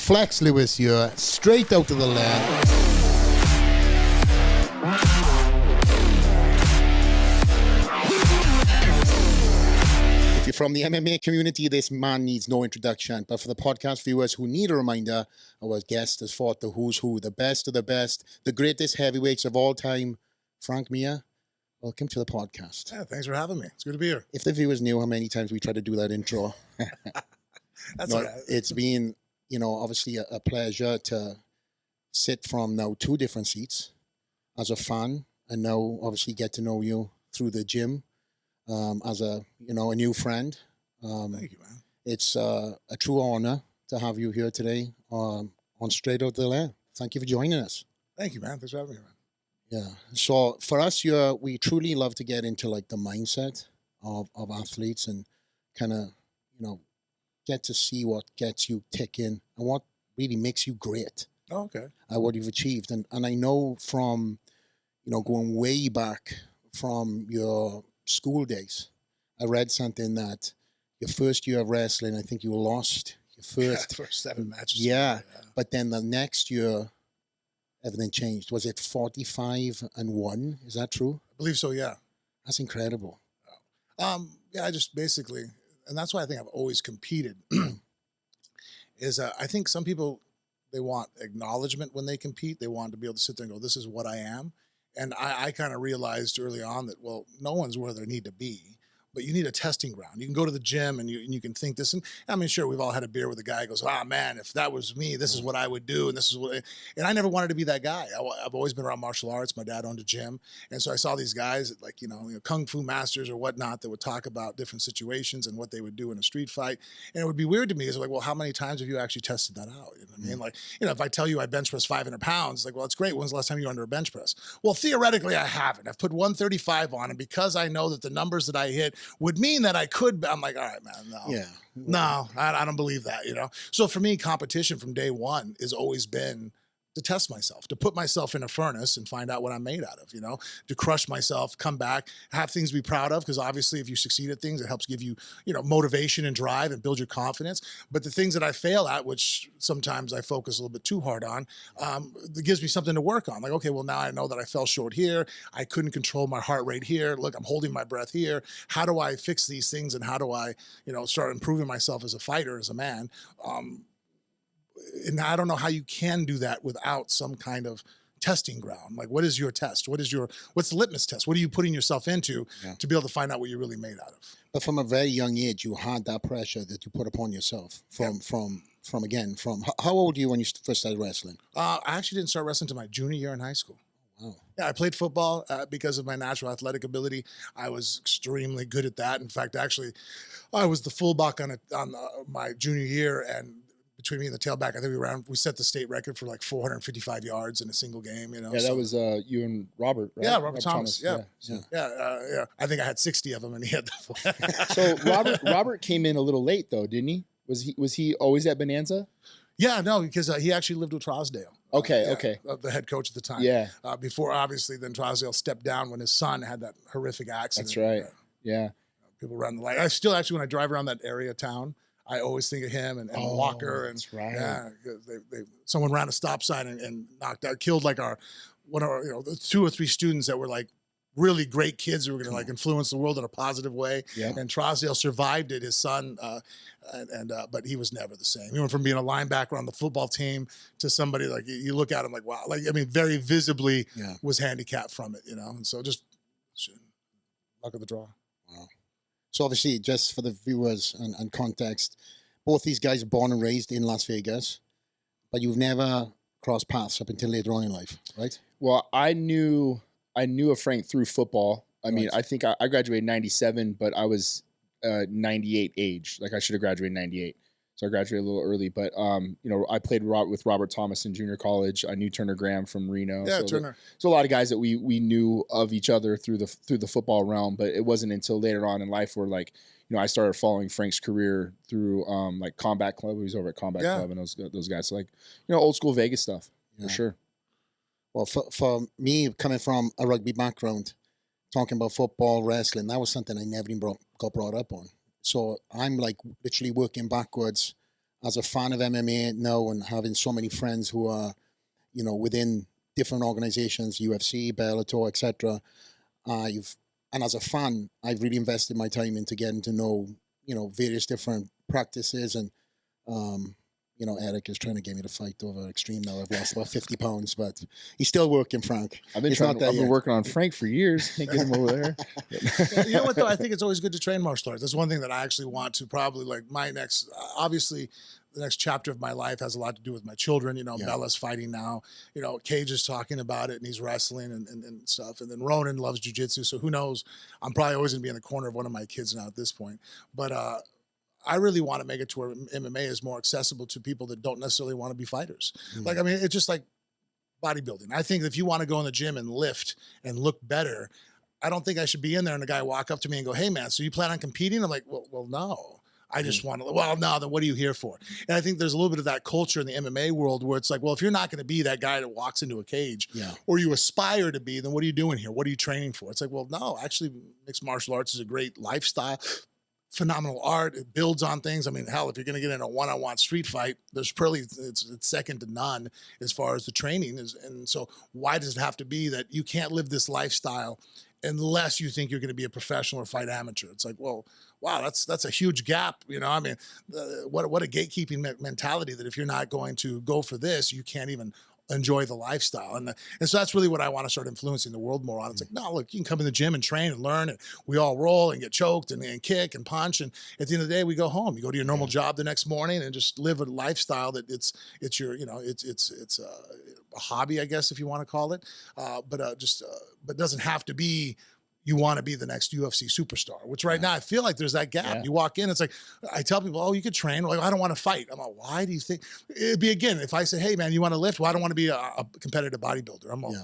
Flex Lewis here, straight out of the lair. If you're from the MMA community, this man needs no introduction. But for the podcast viewers who need a reminder, our guest has fought the who's who, the best of the best, the greatest heavyweights of all time, Frank Mir. Welcome to the podcast. Yeah, thanks for having me. It's good to be here. If the viewers knew how many times we tried to do that intro, That's all right. It's been, obviously a pleasure to sit from now two different seats as a fan, and now obviously get to know you through the gym as a new friend. Thank you, man. It's a true honor to have you here today on Straight Outta The Lair. Thank you for joining us. Thank you, man. Thanks for having me, man. Yeah. So for us, we truly love to get into like the mindset of athletes and kind of, get to see what gets you ticking and what really makes you great. Oh, okay. What you've achieved. And I know from, going way back from your school days, I read something that your first year of wrestling, I think you lost your first. First 7 matches. Yeah. But then the next year, everything changed. Was it 45-1? Is that true? I believe so, yeah. That's incredible. I just basically, and that's why I think I've always competed, is I think some people, they want acknowledgement when they compete. They want to be able to sit there and go, this is what I am. And I kind of realized early on that, well, no one's where they need to be, but you need a testing ground. You can go to the gym and you can think this. And I mean, sure, we've all had a beer with a guy who goes, man, if that was me, this is what I would do. And this is what, and I never wanted to be that guy. I've always been around martial arts. My dad owned a gym. And so I saw these guys like, Kung Fu masters or whatnot that would talk about different situations and what they would do in a street fight. And it would be weird to me. It's like, well, how many times have you actually tested that out? You know what I mean? Like, if I tell you I bench press 500 pounds, like, well, it's great. When's the last time you were under a bench press? Well, theoretically, I haven't. I've put 135 on, and because I know that the numbers that I hit would mean that I could, I'm like, all right, man, no. Yeah. No, I don't believe that, So for me, competition from day one has always been to test myself, to put myself in a furnace and find out what I'm made out of, to crush myself, come back, have things to be proud of, because obviously if you succeed at things, it helps give you, motivation and drive and build your confidence. But the things that I fail at, which sometimes I focus a little bit too hard on, it gives me something to work on. Like, okay, well, now I know that I fell short here. I couldn't control my heart rate here. Look, I'm holding my breath here. How do I fix these things? And how do I, start improving myself as a fighter, as a man? And I don't know how you can do that without some kind of testing ground. Like, what is your test? What's the litmus test? What are you putting yourself into to be able to find out what you're really made out of? But from a very young age, you had that pressure that you put upon yourself from how old were you when you first started wrestling? I actually didn't start wrestling until my junior year in high school. Wow. Yeah, I played football because of my natural athletic ability. I was extremely good at that. In fact, actually, I was the fullback on my junior year, and between me and the tailback, I think we set the state record for like 455 yards in a single game. Yeah, that was you and Robert, right? Yeah, Robert Thomas. Yeah. I think I had 60 of them, and he had the. So Robert came in a little late though, didn't he? Was he always at Bonanza? Yeah, no, because he actually lived with Trousdale. Okay. The head coach at the time. Yeah. Before, obviously, then Trousdale stepped down when his son had that horrific accident. That's right. Yeah. People ran the light. I still actually, when I drive around that area of town, I always think of him and Walker. And that's right. Yeah, someone ran a stop sign and killed like one of our, the 2 or 3 students that were like really great kids who were going to like influence the world in a positive way. Yeah. And Trousdale survived it, his son, but he was never the same. He went from being a linebacker on the football team to somebody like you look at him like, wow, very visibly was handicapped from it, and so just luck of the draw. Wow. So obviously, just for the viewers and context, both these guys are born and raised in Las Vegas, but you've never crossed paths up until later on in life, right? Well, I knew of Frank through football. I mean, I think I graduated in 97, but I was 98 age. Like I should have graduated in 98. So I graduated a little early, but I played with Robert Thomas in junior college. I knew Turner Graham from Reno. Yeah, so Turner. So a lot of guys that we knew of each other through the football realm, but it wasn't until later on in life where I started following Frank's career through like Combat Club. He was over at Combat Club and those guys. So old school Vegas stuff for sure. Well, for me, coming from a rugby background, talking about football, wrestling, that was something I never even got brought up on. So I'm like literally working backwards as a fan of MMA now and having so many friends who are, you know, within different organizations, UFC, Bellator, etc., and as a fan, I've really invested my time into getting to know, you know, various different practices. And, you know, Eric is trying to get me to fight over Extreme now. I've lost about 50 pounds, but he's still working, Frank. I've been working on Frank for years. Can't get him over there. You know what, though? I think it's always good to train martial arts. That's one thing that I actually want to probably, like, my next, obviously, the next chapter of my life has a lot to do with my children. You know, Bella's fighting now. You know, Cage is talking about it, and he's wrestling and stuff. And then Ronan loves jiu-jitsu, so who knows? I'm probably always going to be in the corner of one of my kids now at this point. But I really want to make it to where MMA is more accessible to people that don't necessarily want to be fighters. Like, I mean, it's just like bodybuilding. I think if you want to go in the gym and lift and look better, I don't think I should be in there and a guy walk up to me and go, "Hey, man, so you plan on competing?" I'm like, well, no. I just want to, well, no, then what are you here for? And I think there's a little bit of that culture in the MMA world where it's like, well, if you're not going to be that guy that walks into a cage or you aspire to be, then what are you doing here? What are you training for? It's like, well, no, actually mixed martial arts is a great lifestyle, phenomenal art. It builds on things. I mean, hell, if you're going to get in a one-on-one street fight, there's probably, it's second to none as far as the training is. And so why does it have to be that you can't live this lifestyle unless you think you're going to be a professional or fight amateur? It's like, well, wow, that's a huge gap. You know, I mean, what a gatekeeping mentality that if you're not going to go for this, you can't even enjoy the lifestyle. And so that's really what I want to start influencing the world more on. It's like, no, look, you can come in the gym and train and learn, and we all roll and get choked and kick and punch. And at the end of the day, we go home. You go to your normal job the next morning and just live a lifestyle that it's your, you know, it's a hobby, I guess, if you want to call it. But doesn't have to be, you want to be the next UFC superstar, which right now I feel like there's that gap. Yeah. You walk in, it's like, I tell people, oh, you could train. Like, I don't want to fight. I'm like, why do you think? It'd be, again, if I say, hey, man, you want to lift? Well, I don't want to be a competitive bodybuilder. I'm like,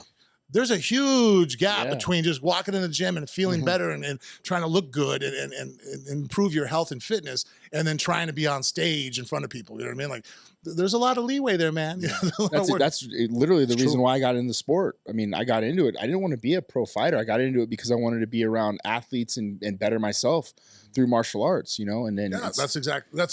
there's a huge gap between just walking in the gym and feeling better and trying to look good and improve your health and fitness, and then trying to be on stage in front of people. You know what I mean? Like, there's a lot of leeway there, man. Yeah. That's literally the reason why I got in the sport. I mean, I got into it. I didn't want to be a pro fighter. I got into it because I wanted to be around athletes and better myself through martial arts, you know? And then that's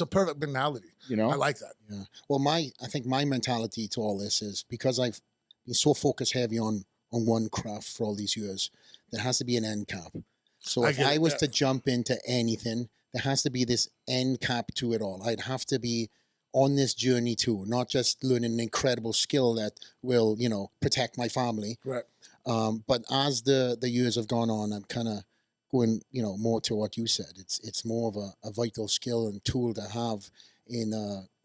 a perfect mentality. You know? I like that. Yeah. Well, I think my mentality to all this is, because I've been so focused heavy on one craft for all these years, there has to be an end cap. So if I was to jump into anything, there has to be this end cap to it all. I'd have to be on this journey too, not just learning an incredible skill that will, you know, protect my family. Right. But as the years have gone on, I'm kind of going, you know, more to what you said. It's more of a vital skill and tool to have in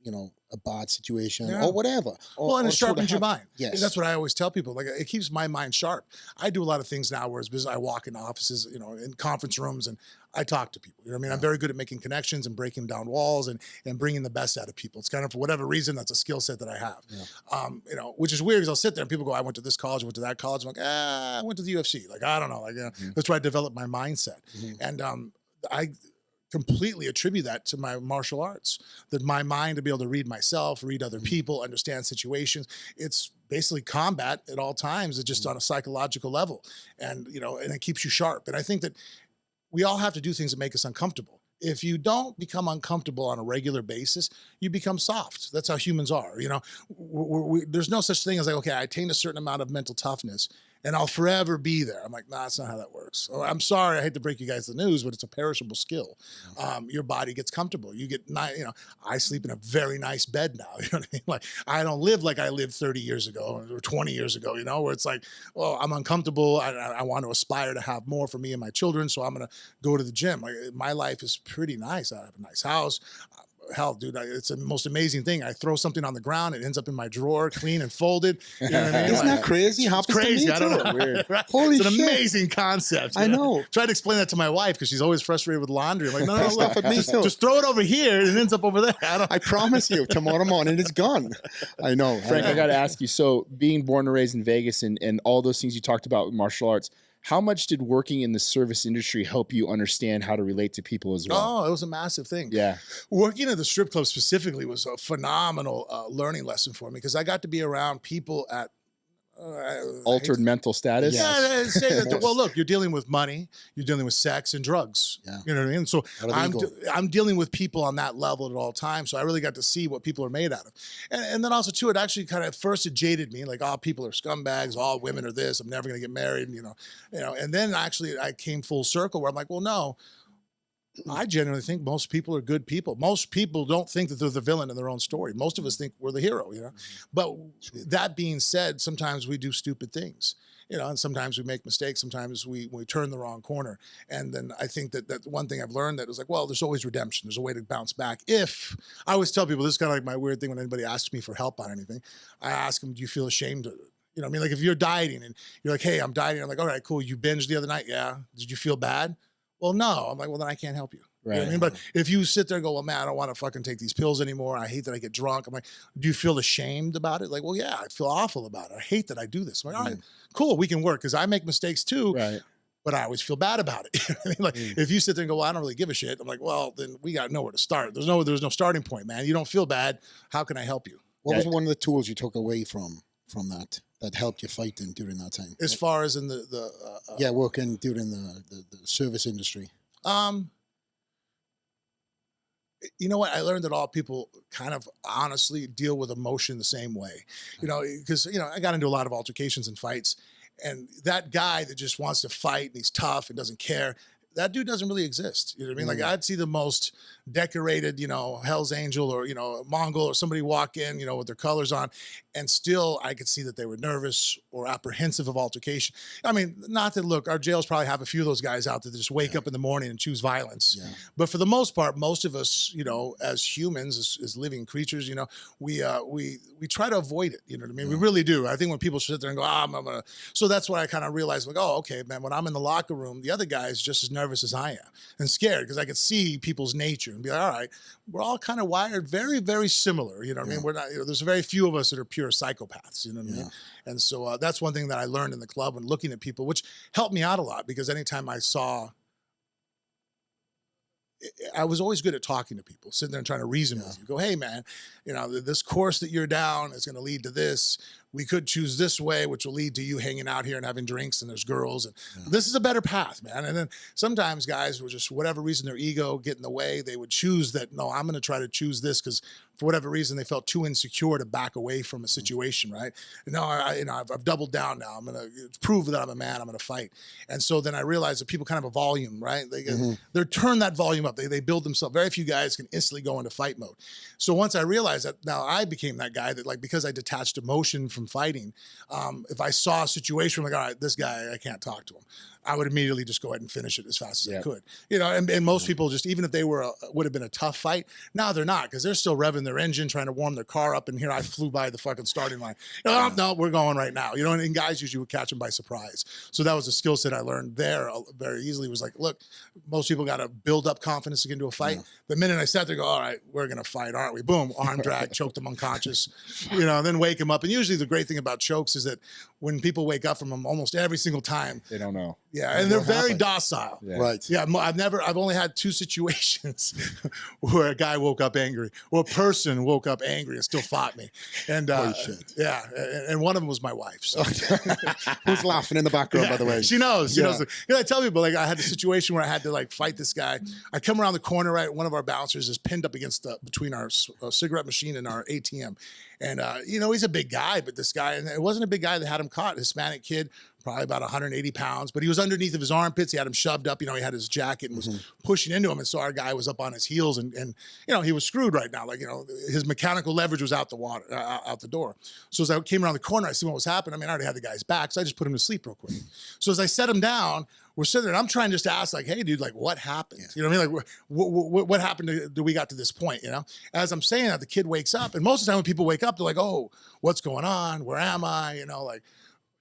you know, a bad situation or whatever. And it sharpens your mind. Yes. That's what I always tell people. Like, it keeps my mind sharp. I do a lot of things now, whereas I walk in offices, you know, in conference rooms, and I talk to people. You know what I mean? I'm very good at making connections and breaking down walls and bringing the best out of people. It's kind of, for whatever reason, that's a skill set that I have. Yeah. You know, which is weird, because I'll sit there and people go, I went to this college, I went to that college. I'm like, I went to the UFC. Like, I don't know. Like, that's where I developed my mindset. And I completely attribute that to my martial arts, that my mind to be able to read myself, read other people, understand situations. It's basically combat at all times. It's just on a psychological level, and, you know, and it keeps you sharp. And I think that we all have to do things that make us uncomfortable. If you don't become uncomfortable on a regular basis, you become soft. That's how humans are. You know, there's no such thing as like, okay, I attained a certain amount of mental toughness and I'll forever be there. I'm like, nah, that's not how that works. Oh, I'm sorry, I hate to break you guys the news, but it's a perishable skill. Your body gets comfortable. You get, you know, I sleep in a very nice bed now. You know what I mean? Like, I don't live like I lived 30 years ago or 20 years ago, you know, where it's like, well, I'm uncomfortable. I want to aspire to have more for me and my children, so I'm going to go to the gym. Like, my life is pretty nice. I have a nice house. Hell, dude, it's the most amazing thing. I throw something on the ground, it ends up in my drawer, clean and folded. You know what I mean? Isn't that crazy? It's crazy. I don't know. Weird. Holy shit. It's an shit. amazing concept. I know. Try to explain that to my wife, because she's always frustrated with laundry. I'm like, no, look, just throw it over here, and it ends up over there. I promise you, tomorrow morning it's gone. I know. Frank, I got to ask you, so being born and raised in Vegas and all those things you talked about with martial arts, how much did working in the service industry help you understand how to relate to people as well? Oh, it was a massive thing. Yeah. Working at the strip club specifically was a phenomenal learning lesson for me, because I got to be around people at Altered mental status. Yeah, say that. Well, look, you're dealing with money, you're dealing with sex and drugs. Yeah. You know what I mean? So Illegal. I'm dealing with people on that level at all times. So I really got to see what people are made out of. And then also too, it actually kind of at first it jaded me, like, oh, people are scumbags, all women are this, I'm never gonna get married, you know. And then actually I came full circle where I'm like, well, no. I genuinely think most people are good people. Most people don't think that they're the villain in their own story. Most of us think we're the hero, you know. But that being said, sometimes we do stupid things, you know, and sometimes we make mistakes. Sometimes we turn the wrong corner. And then I think that one thing I've learned that is like, well, there's always redemption. There's a way to bounce back. If I always tell people, this is kind of like my weird thing when anybody asks me for help on anything, I ask them, do you feel ashamed of it? You know what I mean? Like if you're dieting and you're like, hey, I'm dieting. I'm like, all right, cool. You binged the other night? Yeah. Did you feel bad? Well, no. I'm like, well, then I can't help you. Right. You know what I mean? But if you sit there and go, well, man, I don't want to fucking take these pills anymore. I hate that I get drunk. I'm like, do you feel ashamed about it? Like, well, yeah, I feel awful about it. I hate that I do this. I'm like, all right, cool. We can work because I make mistakes too. Right. But I always feel bad about it. You know what I mean? Like if you sit there and go, well, I don't really give a shit. I'm like, well, then we got nowhere to start. There's no starting point, man. You don't feel bad. How can I help you? What was one of the tools you took away from that helped you fighting during that time? As far as in working during the service industry. You know what? I learned that all people kind of honestly deal with emotion the same way, you know, because, you know, I got into a lot of altercations and fights, and that guy that just wants to fight and he's tough and doesn't care, that dude doesn't really exist. You know what I mean? Like I'd see the most decorated, you know, Hell's Angel or, you know, Mongol or somebody walk in, you know, with their colors on, and still I could see that they were nervous or apprehensive of altercation. I mean, not that, look, our jails probably have a few of those guys out there that just wake up in the morning and choose violence. Yeah. But for the most part, most of us, you know, as humans, as living creatures, you know, we try to avoid it. You know what I mean? We really do. I think when people sit there and go, I'm gonna, so that's what I kind of realized, like, oh, okay, man, when I'm in the locker room, the other guy is just as nervous as I am and scared because I could see people's nature and be like, all right, we're all kind of wired very, very similar. You know what I mean? We're not, you know, there's very few of us that are pure psychopaths, you know what I mean? And so that's one thing that I learned in the club when looking at people, which helped me out a lot because anytime I was always good at talking to people, sitting there and trying to reason with you. Go, hey, man, you know, this course that you're down is going to lead to this. We could choose this way, which will lead to you hanging out here and having drinks and there's girls. And this is a better path, man. And then sometimes guys will just, whatever reason, their ego get in the way. They would choose that, no, I'm going to try to choose this because for whatever reason, they felt too insecure to back away from a situation, right? And no, I've doubled down now. I'm going to prove that I'm a man. I'm going to fight. And so then I realized that people kind of have a volume, right? They turn that volume up. They build themselves. Very few guys can instantly go into fight mode. So once I realized that, now I became that guy that, like, because I detached emotion from fighting, if I saw a situation like, all right, this guy, I can't talk to him, I would immediately just go ahead and finish it as fast as I could. You know, and most people just, even if they would have been a tough fight, now they're not, because they're still revving their engine, trying to warm their car up, and here I flew by the fucking starting line. No, we're going right now. You know, and guys usually would catch them by surprise. So that was a skill set I learned there very easily. It was like, look, most people got to build up confidence to get into a fight. The minute I sat there, go, all right, we're going to fight, aren't we? Boom, arm drag, choke them unconscious, you know, and then wake them up. And usually the great thing about chokes is that when people wake up from them, almost every single time, they don't know. Yeah, and they're very docile. Yeah. Right. Yeah, I've only had 2 situations where a guy woke up angry, or a person woke up angry and still fought me. And yeah, and one of them was my wife. So. Who's laughing in the background, by the way? She knows. She knows. You know, I tell people, like, I had a situation where I had to, like, fight this guy. I come around the corner, right? One of our bouncers is pinned up against between our cigarette machine and our ATM. And, you know, he's a big guy, but this guy, and it wasn't a big guy that had him caught, Hispanic kid, probably about 180 pounds, but he was underneath of his armpits. He had him shoved up, you know, he had his jacket and was pushing into him. And so our guy was up on his heels and, you know, he was screwed right now. Like, you know, his mechanical leverage was out the door. So as I came around the corner, I see what was happening. I mean, I already had the guy's back, so I just put him to sleep real quick. So as I set him down, we're sitting there and I'm trying just to ask, like, hey, dude, like, what happened? You know what I mean? Like, what happened do we got to this point, you know? As I'm saying that, the kid wakes up, and most of the time when people wake up, they're like, oh, what's going on? Where am I? You know, like,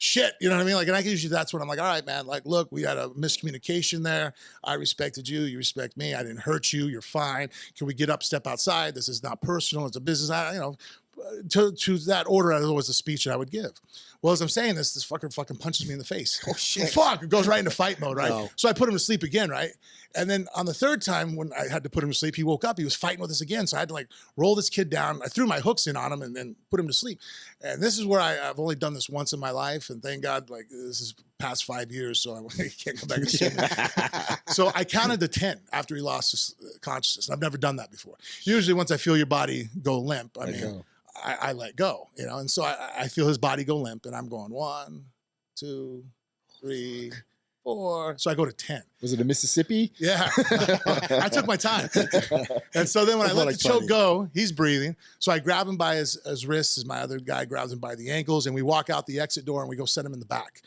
shit, you know what I mean? Like, and I usually, that's when I'm like, all right, man, like, look, we had a miscommunication there. I respected you. You respect me. I didn't hurt you. You're fine. Can we get up, step outside? This is not personal. It's a business. You know, to that order, that was the speech that I would give. Well, as I'm saying this fucker fucking punches me in the face. Oh shit! Fuck! It goes right into fight mode, right? No. So I put him to sleep again, right? And then on the third time when I had to put him to sleep, he woke up. He was fighting with us again. So I had to like roll this kid down. I threw my hooks in on him and then put him to sleep. And this is where I've only done this once in my life. And thank God, like this is past 5 years, so I can't go back to sleep. So I counted to 10 after he lost his consciousness. I've never done that before. Usually once I feel your body go limp, I let go, you know? And so I feel his body go limp and I'm going 1, 2, 3, 4. So I go to 10. Was it a Mississippi? Yeah. I took my time. And so then when I let the choke go, he's breathing. So I grab him by his wrists as my other guy grabs him by the ankles. And we walk out the exit door and we go set him in the back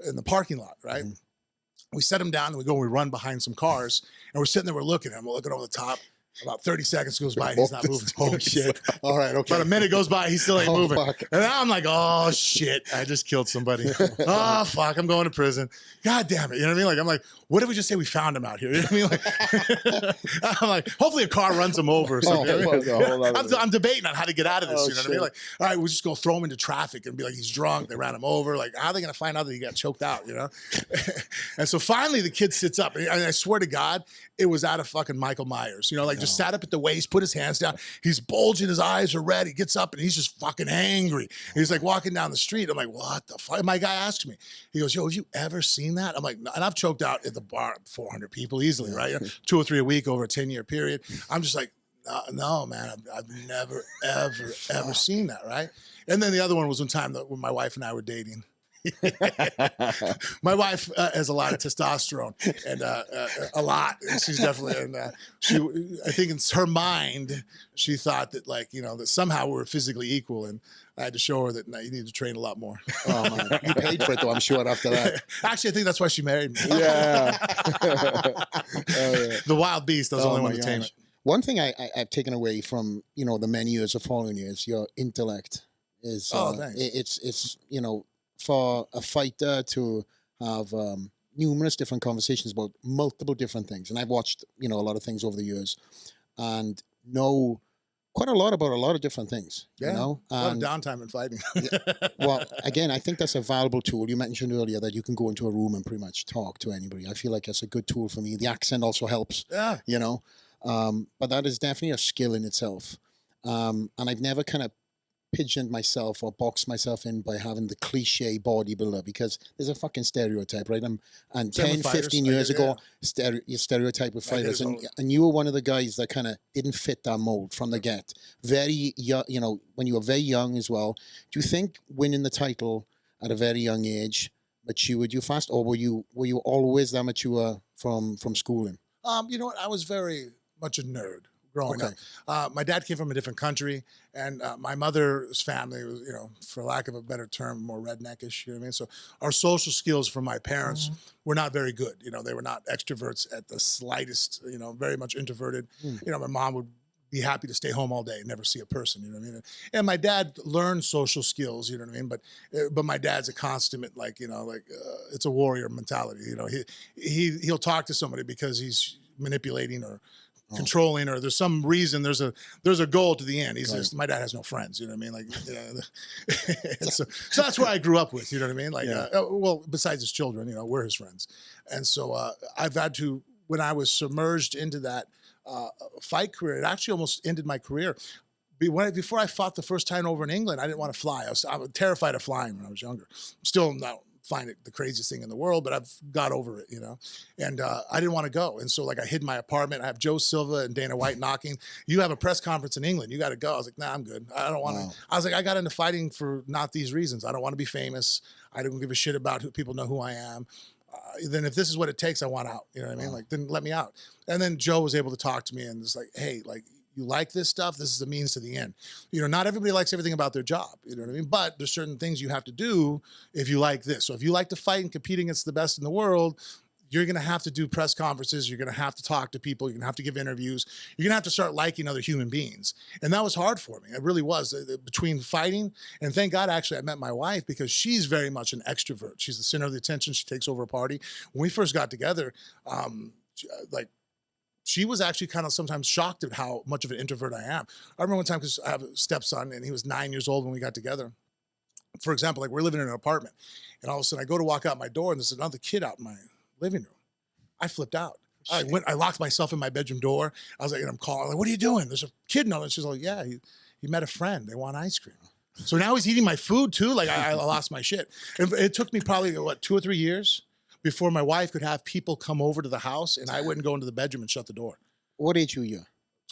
in the parking lot, right? Mm-hmm. We set him down and we run behind some cars. And we're sitting there, we're looking at him, we're looking over the top. About 30 seconds goes by and he's not moving. Oh, shit. All right, okay. About a minute goes by, he still ain't moving. Fuck. And now I'm like, oh, shit, I just killed somebody. Oh, fuck, I'm going to prison. God damn it. You know what I mean? Like, I'm like, what if we just say we found him out here? You know what I mean? Like, I'm like, hopefully a car runs him over or something. I'm debating on how to get out of this. You know what I mean? Like, all right, we'll just go throw him into traffic and be like, he's drunk. They ran him over. Like, how are they going to find out that he got choked out, you know? And so finally the kid sits up. And I swear to God, it was out of fucking Michael Myers. You know, like just sat up at the waist, put his hands down. He's bulging. His eyes are red. He gets up and he's just fucking angry. He's like walking down the street. I'm like, what the fuck? My guy asked me, he goes, yo, have you ever seen that? I'm like, no. And I've choked out at the bar 400 people easily, right? 2 or 3 a week over a 10-year period. I'm just like, no, man, I've never, ever seen that, right? And then the other one was one time when my wife and I were dating. My wife has a lot of testosterone and a lot. She's definitely, and I think in her mind, she thought that like, you know, that somehow we're physically equal. And I had to show her that no, you need to train a lot more. Oh man, you paid for it though, I'm sure after that. Actually, I think that's why she married me. Yeah. The wild beast, that was the only one to tame it. One thing I've taken away from, you know, the many years of following you is your intellect. Is thanks. It's you know, for a fighter to have numerous different conversations about multiple different things. And I've watched, you know, a lot of things over the years and know quite a lot about a lot of different things, yeah, you know? A lot of downtime in fighting. Well, again, I think that's a valuable tool. You mentioned earlier that you can go into a room and pretty much talk to anybody. I feel like that's a good tool for me. The accent also helps, yeah, you know? But that is definitely a skill in itself. And I've never kind of pigeoned myself or boxed myself in by having the cliche bodybuilder because there's a fucking stereotype, right? And 10, 15 years ago, your stereotype with fighters, and you were one of the guys that kind of didn't fit that mold from the get. Very young, you know, when you were very young as well. Do you think winning the title at a very young age matured you fast, or were you always that mature from schooling? You know what? I was very much a nerd growing up. My dad came from a different country, and my mother's family was, you know, for lack of a better term, more redneckish, you know what I mean? So our social skills from my parents were not very good. You know, they were not extroverts at the slightest, you know, very much introverted. You know, my mom would be happy to stay home all day and never see a person, you know what I mean? And my dad learned social skills, you know what I mean? But my dad's a consummate, like, you know, like it's a warrior mentality. You know, he'll talk to somebody because he's manipulating or controlling, or there's some reason, there's a goal to the end. He's just, my dad has no friends, you know what I mean? Like, so that's what I grew up with, you know what I mean? Like, well, besides his children, you know, we're his friends. And so I've had to, when I was submerged into that fight career, it actually almost ended my career. Before I fought the first time over in England, I didn't want to fly. I was terrified of flying when I was younger. Still not find it the craziest thing in the world, but I've got over it, you know? And I didn't want to go. And so like I hid in my apartment. I have Joe Silva and Dana White knocking. You have a press conference in England. You got to go. I was like, nah, I'm good. I don't want to. I was like, I got into fighting for not these reasons. I don't want to be famous. I don't give a shit about who people know who I am. Then if this is what it takes, I want out. You know what I mean? Like, then let me out. And then Joe was able to talk to me and was like, hey, like, you like this stuff? This is the means to the end. You know, not everybody likes everything about their job. You know what I mean? But there's certain things you have to do if you like this. So if you like to fight and compete against the best in the world, you're going to have to do press conferences. You're going to have to talk to people. You're going to have to give interviews. You're going to have to start liking other human beings. And that was hard for me. It really was. Between fighting, and thank God, actually, I met my wife because she's very much an extrovert. She's the center of the attention. She takes over a party. When we first got together, like, she was actually kind of sometimes shocked at how much of an introvert I am. I remember one time, because I have a stepson and he was 9 years old when we got together. For example, like we're living in an apartment and all of a sudden I go to walk out my door and there's another kid out in my living room. I flipped out. I locked myself in my bedroom door. I was like, and I'm calling, like, what are you doing? There's a kid in there. And she's like, yeah, he met a friend. They want ice cream. So now he's eating my food too. Like I lost my shit. And it took me probably, 2 or 3 years before my wife could have people come over to the house and I wouldn't go into the bedroom and shut the door. What age were you?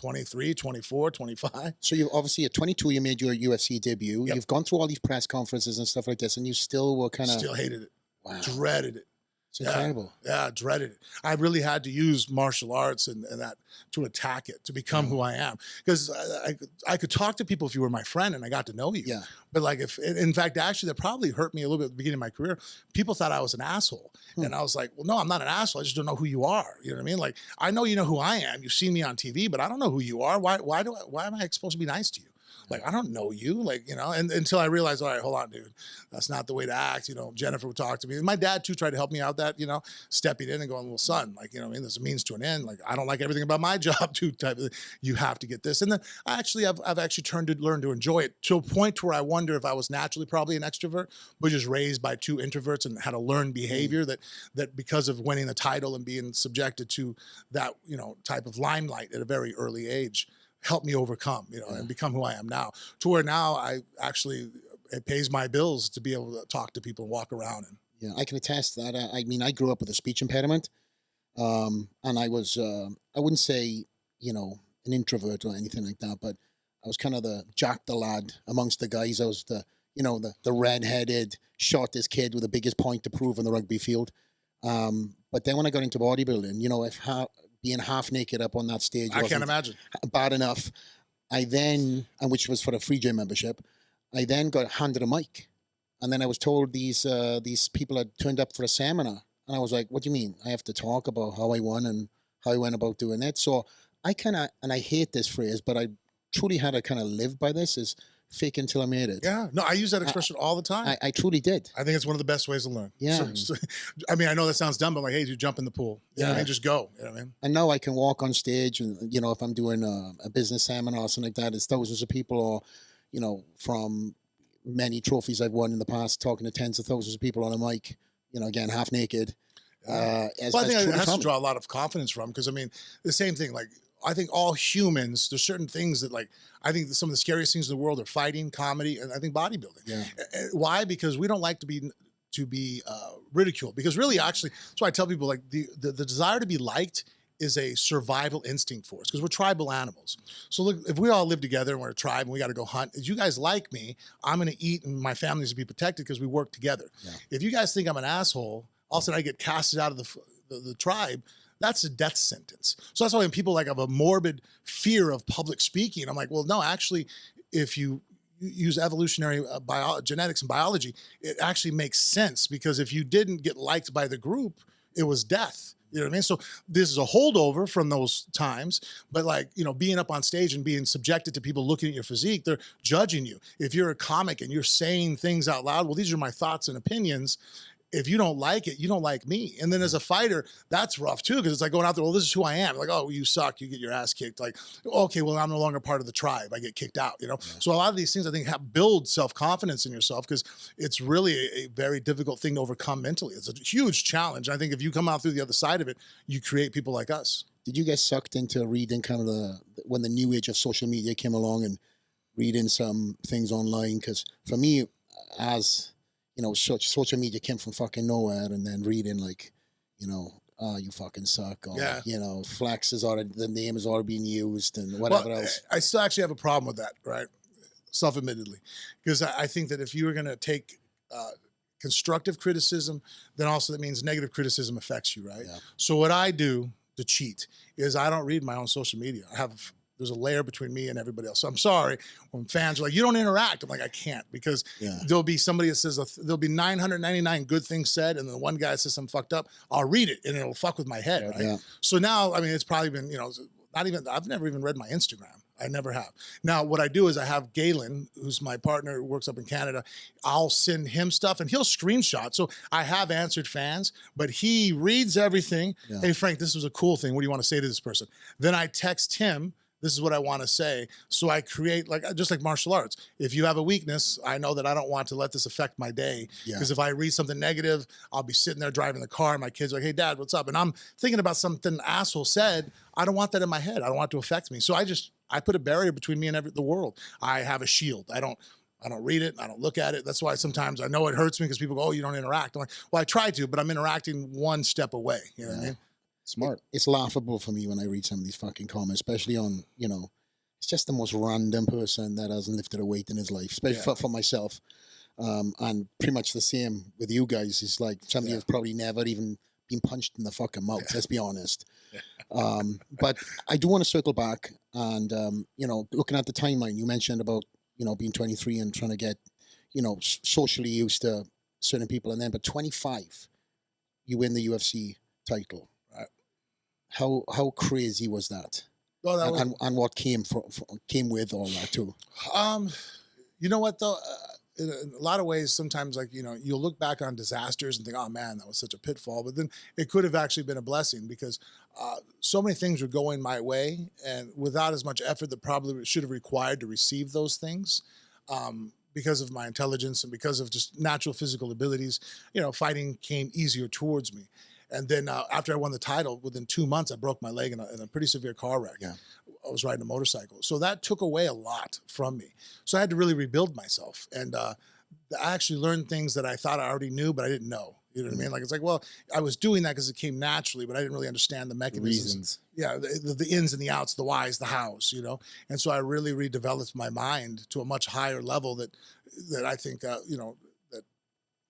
23, 24, 25. So you obviously at 22, you made your UFC debut. Yep. You've gone through all these press conferences and stuff like this, and you still were kind of... Still hated it. Wow. Dreaded it. It's incredible. Yeah, dreaded it. I really had to use martial arts and that to attack it, to become who I am. Because I could talk to people if you were my friend and I got to know you. Yeah. But like in fact, actually, that probably hurt me a little bit at the beginning of my career. People thought I was an asshole. And I was like, well, no, I'm not an asshole. I just don't know who you are. You know what I mean? Like, I know you know who I am. You've seen me on TV, but I don't know who you are. Why am I supposed to be nice to you? Like, I don't know you, like, and until I realized, all right, hold on, dude, that's not the way to act. Jennifer would talk to me. And my dad too tried to help me out that, stepping in and going, well, son, like, there's a means to an end. Like, I don't like everything about my job too, type of thing. You have to get this. And then I've actually learned to enjoy it to a point where I wonder if I was naturally probably an extrovert, but just raised by two introverts and had a learned behavior that because of winning the title and being subjected to that, type of limelight at a very early age, helped me overcome, and become who I am now, to where now it pays my bills to be able to talk to people and walk around. And yeah, I can attest that. I mean, I grew up with a speech impediment, and I was, I wouldn't say, an introvert or anything like that, but I was kind of the Jack the lad amongst the guys. I was the red-headed, shortest kid with the biggest point to prove on the rugby field. But then when I got into bodybuilding, being half naked up on that stage, I can't imagine. Bad enough. And which was for a free gym membership, I then got handed a mic, and then I was told these people had turned up for a seminar, and I was like, "What do you mean? I have to talk about how I won and how I went about doing it?" So I and I hate this phrase, but I truly had to kind of live by this: is fake until I made it. Yeah, no, I use that expression all the time. I truly did. I think it's one of the best ways to learn. Yeah. I mean, I know that sounds dumb, but like, hey, you jump in the pool. You know what I mean? Just go. You know what I mean? And now I can walk on stage and, if I'm doing a business seminar or something like that, it's thousands of people or, from many trophies I've won in the past, talking to tens of thousands of people on a mic, again, half naked. I think it has to draw a lot of confidence from, because, I mean, the same thing, like, I think all humans, there's certain things that, like, I think some of the scariest things in the world are fighting, comedy, and I think bodybuilding. Yeah. Why? Because we don't like to be ridiculed. Because really, actually, that's why I tell people, like, the desire to be liked is a survival instinct for us, because we're tribal animals. So look, if we all live together and we're a tribe and we got to go hunt, if you guys like me, I'm going to eat and my family's to be protected because we work together. Yeah. If you guys think I'm an asshole, all of a sudden I get casted out of the tribe. That's a death sentence. So that's why when people have a morbid fear of public speaking, I'm like, well, no, actually, if you use evolutionary genetics and biology, it actually makes sense, because if you didn't get liked by the group, it was death. You know what I mean? So this is a holdover from those times, but being up on stage and being subjected to people looking at your physique, they're judging you. If you're a comic and you're saying things out loud, well, these are my thoughts and opinions. If you don't like it, you don't like me. And then as a fighter, that's rough too, because it's like going out there, well, this is who I am. Like, oh, you suck, you get your ass kicked. Like, okay, well, I'm no longer part of the tribe. I get kicked out, Yeah. So a lot of these things, I think, build self-confidence in yourself, because it's really a very difficult thing to overcome mentally. It's a huge challenge. I think if you come out through the other side of it, you create people like us. Did you get sucked into reading kind of when the new age of social media came along and reading some things online? Because for me, as social media came from fucking nowhere, and then reading oh, you fucking suck, or, Flex is already, the name is already being used, and whatever else. I still actually have a problem with that, right? Self-admittedly, because I think that if you were going to take constructive criticism, then also that means negative criticism affects you, right? Yeah. So what I do to cheat is I don't read my own social media. There's a layer between me and everybody else. So I'm sorry when fans are like, you don't interact. I'm like, I can't, because there'll be somebody that says, there'll be 999 good things said, and then one guy says something fucked up. I'll read it and it'll fuck with my head, right? Yeah. So now, I mean, it's probably been, I've never even read my Instagram. I never have. Now, what I do is I have Galen, who's my partner who works up in Canada. I'll send him stuff and he'll screenshot. So I have answered fans, but he reads everything. Yeah. Hey, Frank, this was a cool thing. What do you want to say to this person? Then I text him. This is what I want to say. So I create, like, just like martial arts. If you have a weakness, I know that I don't want to let this affect my day. Because if I read something negative, I'll be sitting there driving the car. And my kids are like, hey, Dad, what's up? And I'm thinking about something the asshole said. I don't want that in my head. I don't want it to affect me. So I put a barrier between me and the world. I have a shield. I don't read it. I don't look at it. That's why sometimes I know it hurts me because people go, oh, you don't interact. I'm like, well, I try to, but I'm interacting one step away. You know what I mean? Smart. It's laughable for me when I read some of these fucking comments, especially on, it's just the most random person that hasn't lifted a weight in his life, especially for myself. And pretty much the same with you guys. It's like somebody who's probably never even been punched in the fucking mouth, let's be honest. But I do want to circle back and, looking at the timeline, you mentioned about, being 23 and trying to get, socially used to certain people. And then, but 25, you win the UFC title. How crazy was that? Oh, that and what came came with all that too? You know what though? In a lot of ways, sometimes you'll look back on disasters and think, oh man, that was such a pitfall. But then it could have actually been a blessing because so many things were going my way, and without as much effort that probably should have required to receive those things. Because of my intelligence and because of just natural physical abilities, fighting came easier towards me. And then after I won the title, within 2 months, I broke my leg in a pretty severe car wreck. Yeah. I was riding a motorcycle. So that took away a lot from me. So I had to really rebuild myself. And I actually learned things that I thought I already knew, but I didn't know. You know what I mean? Like, it's like, well, I was doing that because it came naturally, but I didn't really understand the mechanisms. Reasons. Yeah, the ins and the outs, the whys, the hows, And so I really redeveloped my mind to a much higher level that I think, that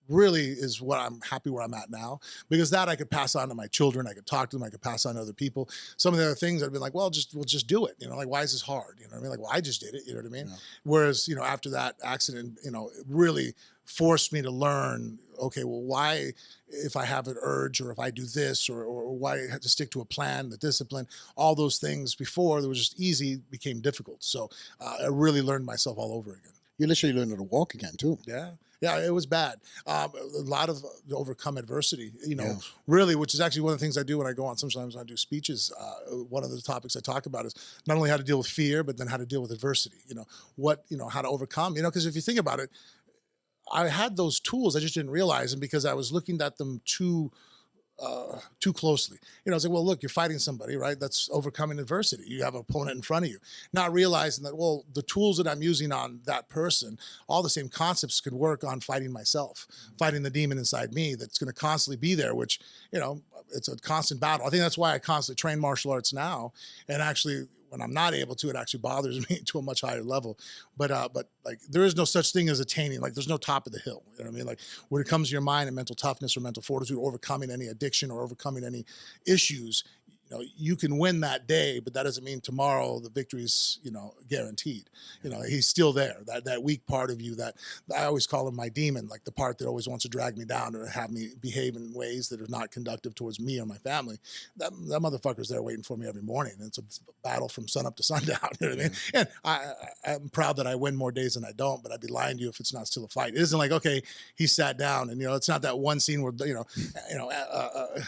really is what I'm happy where I'm at now, because that I could pass on to my children. I could talk to them. I could pass on to other people. Some of the other things I'd been like, well, we'll just do it. Like, why is this hard? You know what I mean? Like, well, I just did it. You know what I mean? Yeah. Whereas, after that accident, it really forced me to learn, okay, well, why, if I have an urge or if I do this or why I have to stick to a plan, the discipline, all those things before that was just easy became difficult. So I really learned myself all over again. You literally learned how to walk again too. Yeah, it was bad. A lot of overcome adversity, really, which is actually one of the things I do when I go on. Sometimes when I do speeches, one of the topics I talk about is not only how to deal with fear, but then how to deal with adversity. How to overcome, because if you think about it, I had those tools. I just didn't realize them because I was looking at them too closely. I was like, well, look, you're fighting somebody, right? That's overcoming adversity. You have an opponent in front of you. Not realizing that, well, the tools that I'm using on that person, all the same concepts could work on fighting myself, fighting the demon inside me that's going to constantly be there, which, it's a constant battle. I think that's why I constantly train martial arts now. And actually, when I'm not able to, it actually bothers me to a much higher level. But like, there is no such thing as attaining, like, there's no top of the hill. You know what I mean? Like, when it comes to your mind and mental toughness or mental fortitude, overcoming any addiction or overcoming any issues, you can win that day, but that doesn't mean tomorrow the victory's, guaranteed. He's still there. That weak part of you that I always call him my demon, like the part that always wants to drag me down or have me behave in ways that are not conductive towards me or my family. That motherfucker's there waiting for me every morning. And it's a battle from sun up to sundown. You know what I mean? And I'm proud that I win more days than I don't, but I'd be lying to you if it's not still a fight. It isn't like, okay, he sat down and, it's not that one scene where,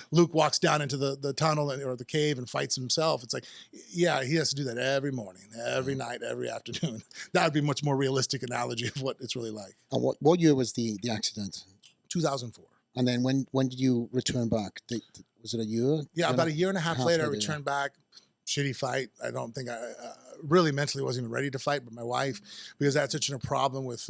Luke walks down into the tunnel or the cave and fights himself. It's like, yeah, he has to do that every morning, every night, every afternoon. That would be a much more realistic analogy of what it's really like. And what year was the accident? 2004. And then when did you return back? Was it a year? Yeah, about a year and a half later, I returned back. Shitty fight. I don't think I really mentally wasn't even ready to fight, but my wife, because I had such a problem with,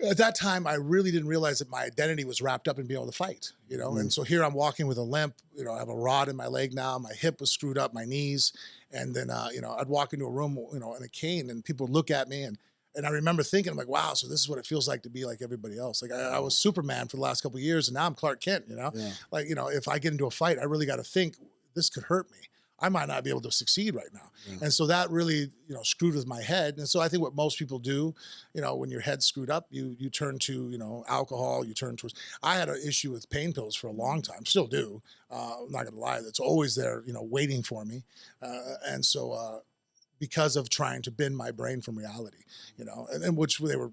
at that time, I really didn't realize that my identity was wrapped up in being able to fight, And so here I'm walking with a limp, I have a rod in my leg now. My hip was screwed up, my knees. And then, I'd walk into a room, in a cane and people would look at me and I remember thinking, I'm like, wow, so this is what it feels like to be like everybody else. Like I was Superman for the last couple of years and now I'm Clark Kent, Yeah. Like, if I get into a fight, I really got to think this could hurt me. I might not be able to succeed right now. Yeah. And so that really, screwed with my head. And so I think what most people do, when your head's screwed up, you turn to, alcohol, you turn towards, I had an issue with pain pills for a long time, still do. I'm not gonna lie, that's always there, waiting for me. And so because of trying to bend my brain from reality, and which they were,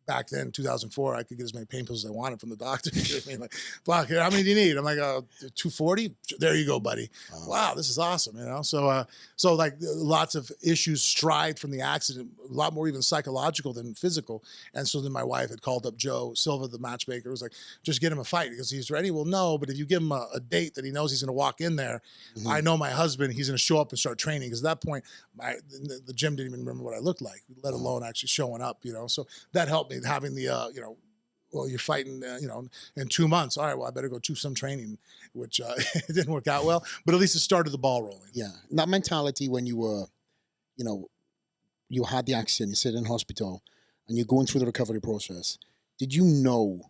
back then, 2004, I could get as many pain pills as I wanted from the doctor. I mean, like, fuck, how many do you need? I'm like, 240? There you go, buddy. Wow, this is awesome, So like lots of issues stride from the accident, a lot more even psychological than physical. And so then my wife had called up Joe Silva, the matchmaker, was like, just get him a fight because he's ready. Well, no, but if you give him a date that he knows he's going to walk in there, I know my husband, he's going to show up and start training. Because at that point, the gym didn't even remember what I looked like, let alone actually showing up, So that helped me having the, well, you're fighting, in 2 months. All right, well, I better go do some training, which it didn't work out well, but at least it started the ball rolling. Yeah. That mentality when you were, you had the accident, you sit in hospital, and you're going through the recovery process. Did you know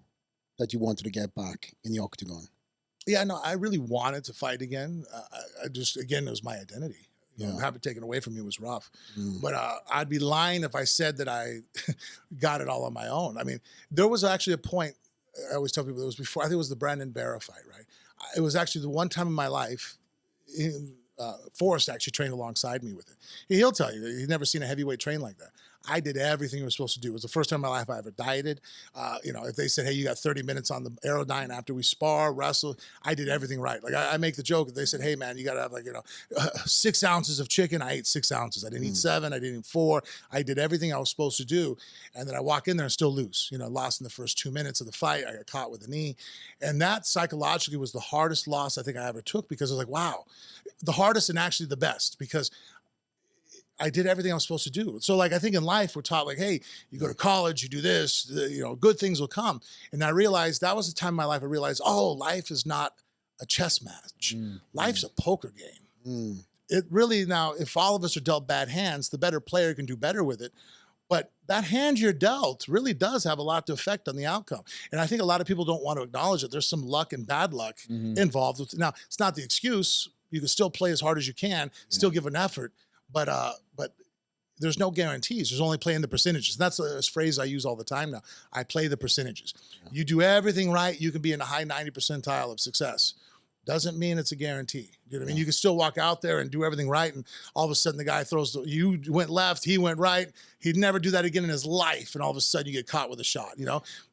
that you wanted to get back in the octagon? Yeah, no, I really wanted to fight again. I just, again, it was my identity. Have it taken away from me was rough. But I'd be lying if I said that I got it all on my own. I mean, there was actually a point, I always tell people, it was before, I think it was the Brandon Barra fight, right? It was actually the one time in my life, Forrest actually trained alongside me with it. He'll tell you, he's never seen a heavyweight train like that. I did everything he was supposed to do. It was the first time in my life I ever dieted. If they said, hey, you got 30 minutes on the Aerodyne after we spar, wrestle, I did everything right. Like I make the joke, if they said, hey man, you got to have 6 ounces of chicken, I ate 6 ounces. I didn't eat 7, I didn't eat 4. I did everything I was supposed to do. And then I walk in there and still lose. Lost in the first 2 minutes of the fight. I got caught with a knee. And that psychologically was the hardest loss I think I ever took, because I was like, wow, the hardest and actually the best, because I did everything I was supposed to do. So like, I think in life we're taught like, hey, you go to college, you do this, good things will come. And I realized that was the time in my life I realized, oh, life is not a chess match. Life's a poker game. It really, now, if all of us are dealt bad hands, the better player can do better with it. But that hand you're dealt really does have a lot to affect on the outcome. And I think a lot of people don't want to acknowledge that there's some luck and bad luck involved with it. Now, it's not the excuse. You can still play as hard as you can, still give an effort. But there's no guarantees. There's only playing the percentages. And that's a phrase I use all the time now. I play the percentages. You do everything right, you can be in the high 90 percentile of success. Doesn't mean it's a guarantee. You know what I mean? You can still walk out there and do everything right, and all of a sudden the guy throws you went left, he went right. He'd never do that again in his life, and all of a sudden you get caught with a shot.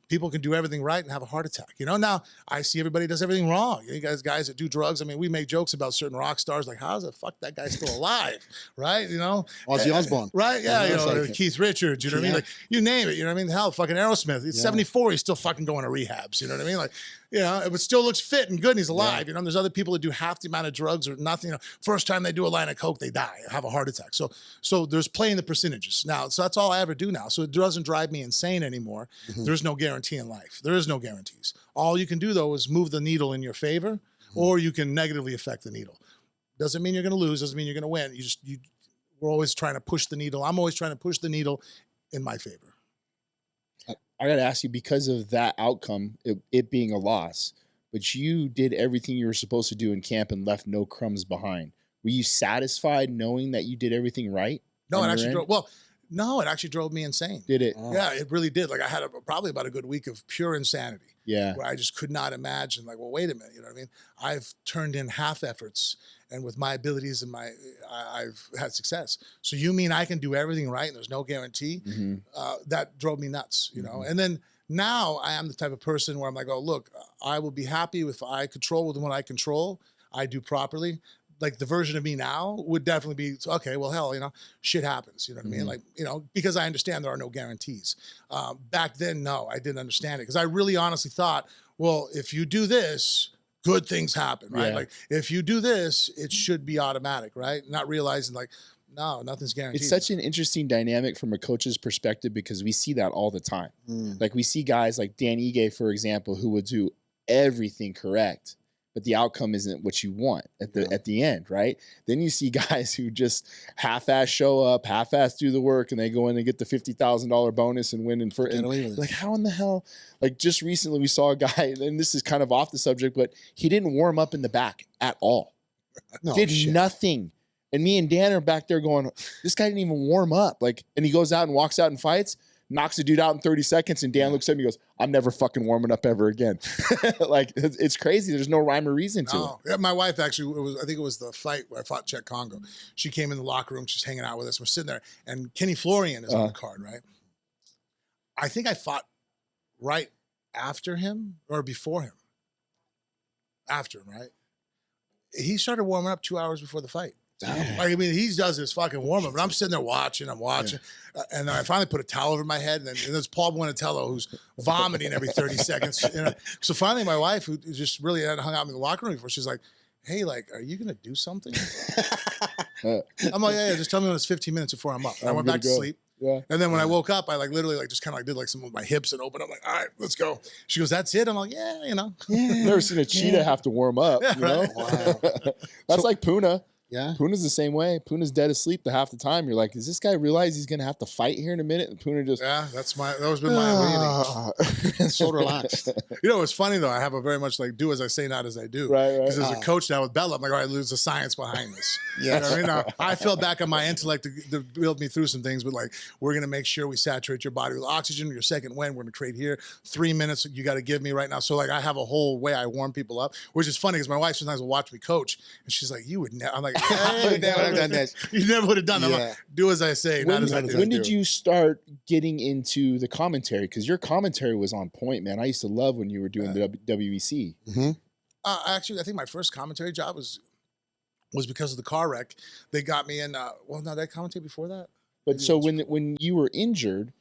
People can do everything right and have a heart attack. Now I see everybody does everything wrong. You guys that do drugs. I mean, we make jokes about certain rock stars, like, how's the fuck that guy still alive? Right? Ozzy Osbourne. Right? Yeah. Keith Richards, you know what I mean? Like, you name it, you know what I mean? Hell, fucking Aerosmith. He's 74, he's still fucking going to rehabs. You know what I mean? Like, it still looks fit and good and he's alive. There's other people that do half the amount of drugs or nothing. First time they do a line of coke, they die, have a heart attack. So there's playing the percentages. Now, so that's all I ever do now. So it doesn't drive me insane anymore. There's no guarantee in life. There is no guarantees. All you can do, though, is move the needle in your favor, or you can negatively affect the needle. Doesn't mean you're going to lose. Doesn't mean you're going to win. We're always trying to push the needle. I'm always trying to push the needle in my favor. I got to ask you, because of that outcome, it being a loss, but you did everything you were supposed to do in camp and left no crumbs behind. Were you satisfied knowing that you did everything right? No, it actually drove me insane. Did it? Oh. Yeah, it really did. Like, I had probably about a good week of pure insanity. Yeah. Where I just could not imagine, like, well, wait a minute, you know what I mean? I've turned in half efforts, and with my abilities and I've had success. So you mean I can do everything right and there's no guarantee? That drove me nuts, And then now I am the type of person where I'm like, oh, look, I will be happy if I control with what I control, I do properly. Like, the version of me now would definitely be, okay, well, hell, shit happens. You know what I mean? Like, because I understand there are no guarantees. Back then, no, I didn't understand it, because I really honestly thought, well, if you do this, good things happen, right? Yeah. Like, if you do this, it should be automatic, right? Not realizing, like, no, nothing's guaranteed. It's such an interesting dynamic from a coach's perspective, because we see that all the time. Like, we see guys like Dan Ige, for example, who would do everything correct, but the outcome isn't what you want at the end, right? Then you see guys who just half-ass show up, half-ass do the work, and they go in and get the $50,000 bonus and win. Like, how in the hell? Like, just recently we saw a guy, and this is kind of off the subject, but he didn't warm up in the back at all. Did nothing. And me and Dan are back there going, this guy didn't even warm up. Like, and he goes out and walks out and fights. knocks the dude out in 30 seconds, and Dan looks at me and goes, I'm never fucking warming up ever again. Like, it's crazy. There's no rhyme or reason to it. Yeah, my wife actually, I think it was the fight where I fought Czech Congo. She came in the locker room, she's hanging out with us. We're sitting there, and Kenny Florian is on the card, right? I think I fought right after him or before him. After him, right? He started warming up 2 hours before the fight. Like, I mean, he does his fucking warm up, and I'm sitting there watching. I'm watching, and then I finally put a towel over my head, and then there's Paul Buenatello who's vomiting every 30 seconds. You know? So finally, my wife, who just really hadn't hung out in the locker room before, she's like, "Hey, like, are you gonna do something?" I'm like, "Yeah, just tell me when it's 15 minutes before I'm up." And I went back to sleep. Yeah. And then when I woke up, I like literally like just kind of like did like some of my hips and opened up like, all right, let's go. She goes, "That's it?" I'm like, "Yeah, you know." Never seen a cheetah have to warm up, you know? Wow. That's like Puna. Yeah. Puna's the same way. Puna's dead asleep the half the time. You're like, does this guy realize he's going to have to fight here in a minute? And Puna just... Yeah, that was been my awakening. So relaxed. You know, it's funny though. I have a very much like do as I say, not as I do. Right. Because as a coach now with Bella, I'm like, all right, lose the science behind this. Yeah. You know what I mean? Now, I fell back on my intellect to build me through some things, but like, we're going to make sure we saturate your body with oxygen. Your second wind, we're going to trade here. 3 minutes you got to give me right now. So like, I have a whole way I warm people up, which is funny because my wife sometimes will watch me coach and she's like, "You would never." I'm like, "Hey, I've done this. You never would have done that." I'm like, do as I say, not as I do. When did you start getting into the commentary? Because your commentary was on point, man. I used to love when you were doing the WEC. Mm-hmm. Actually, I think my first commentary job was because of the car wreck. They got me in. Well, no, did I commentate before that? But so when you were injured,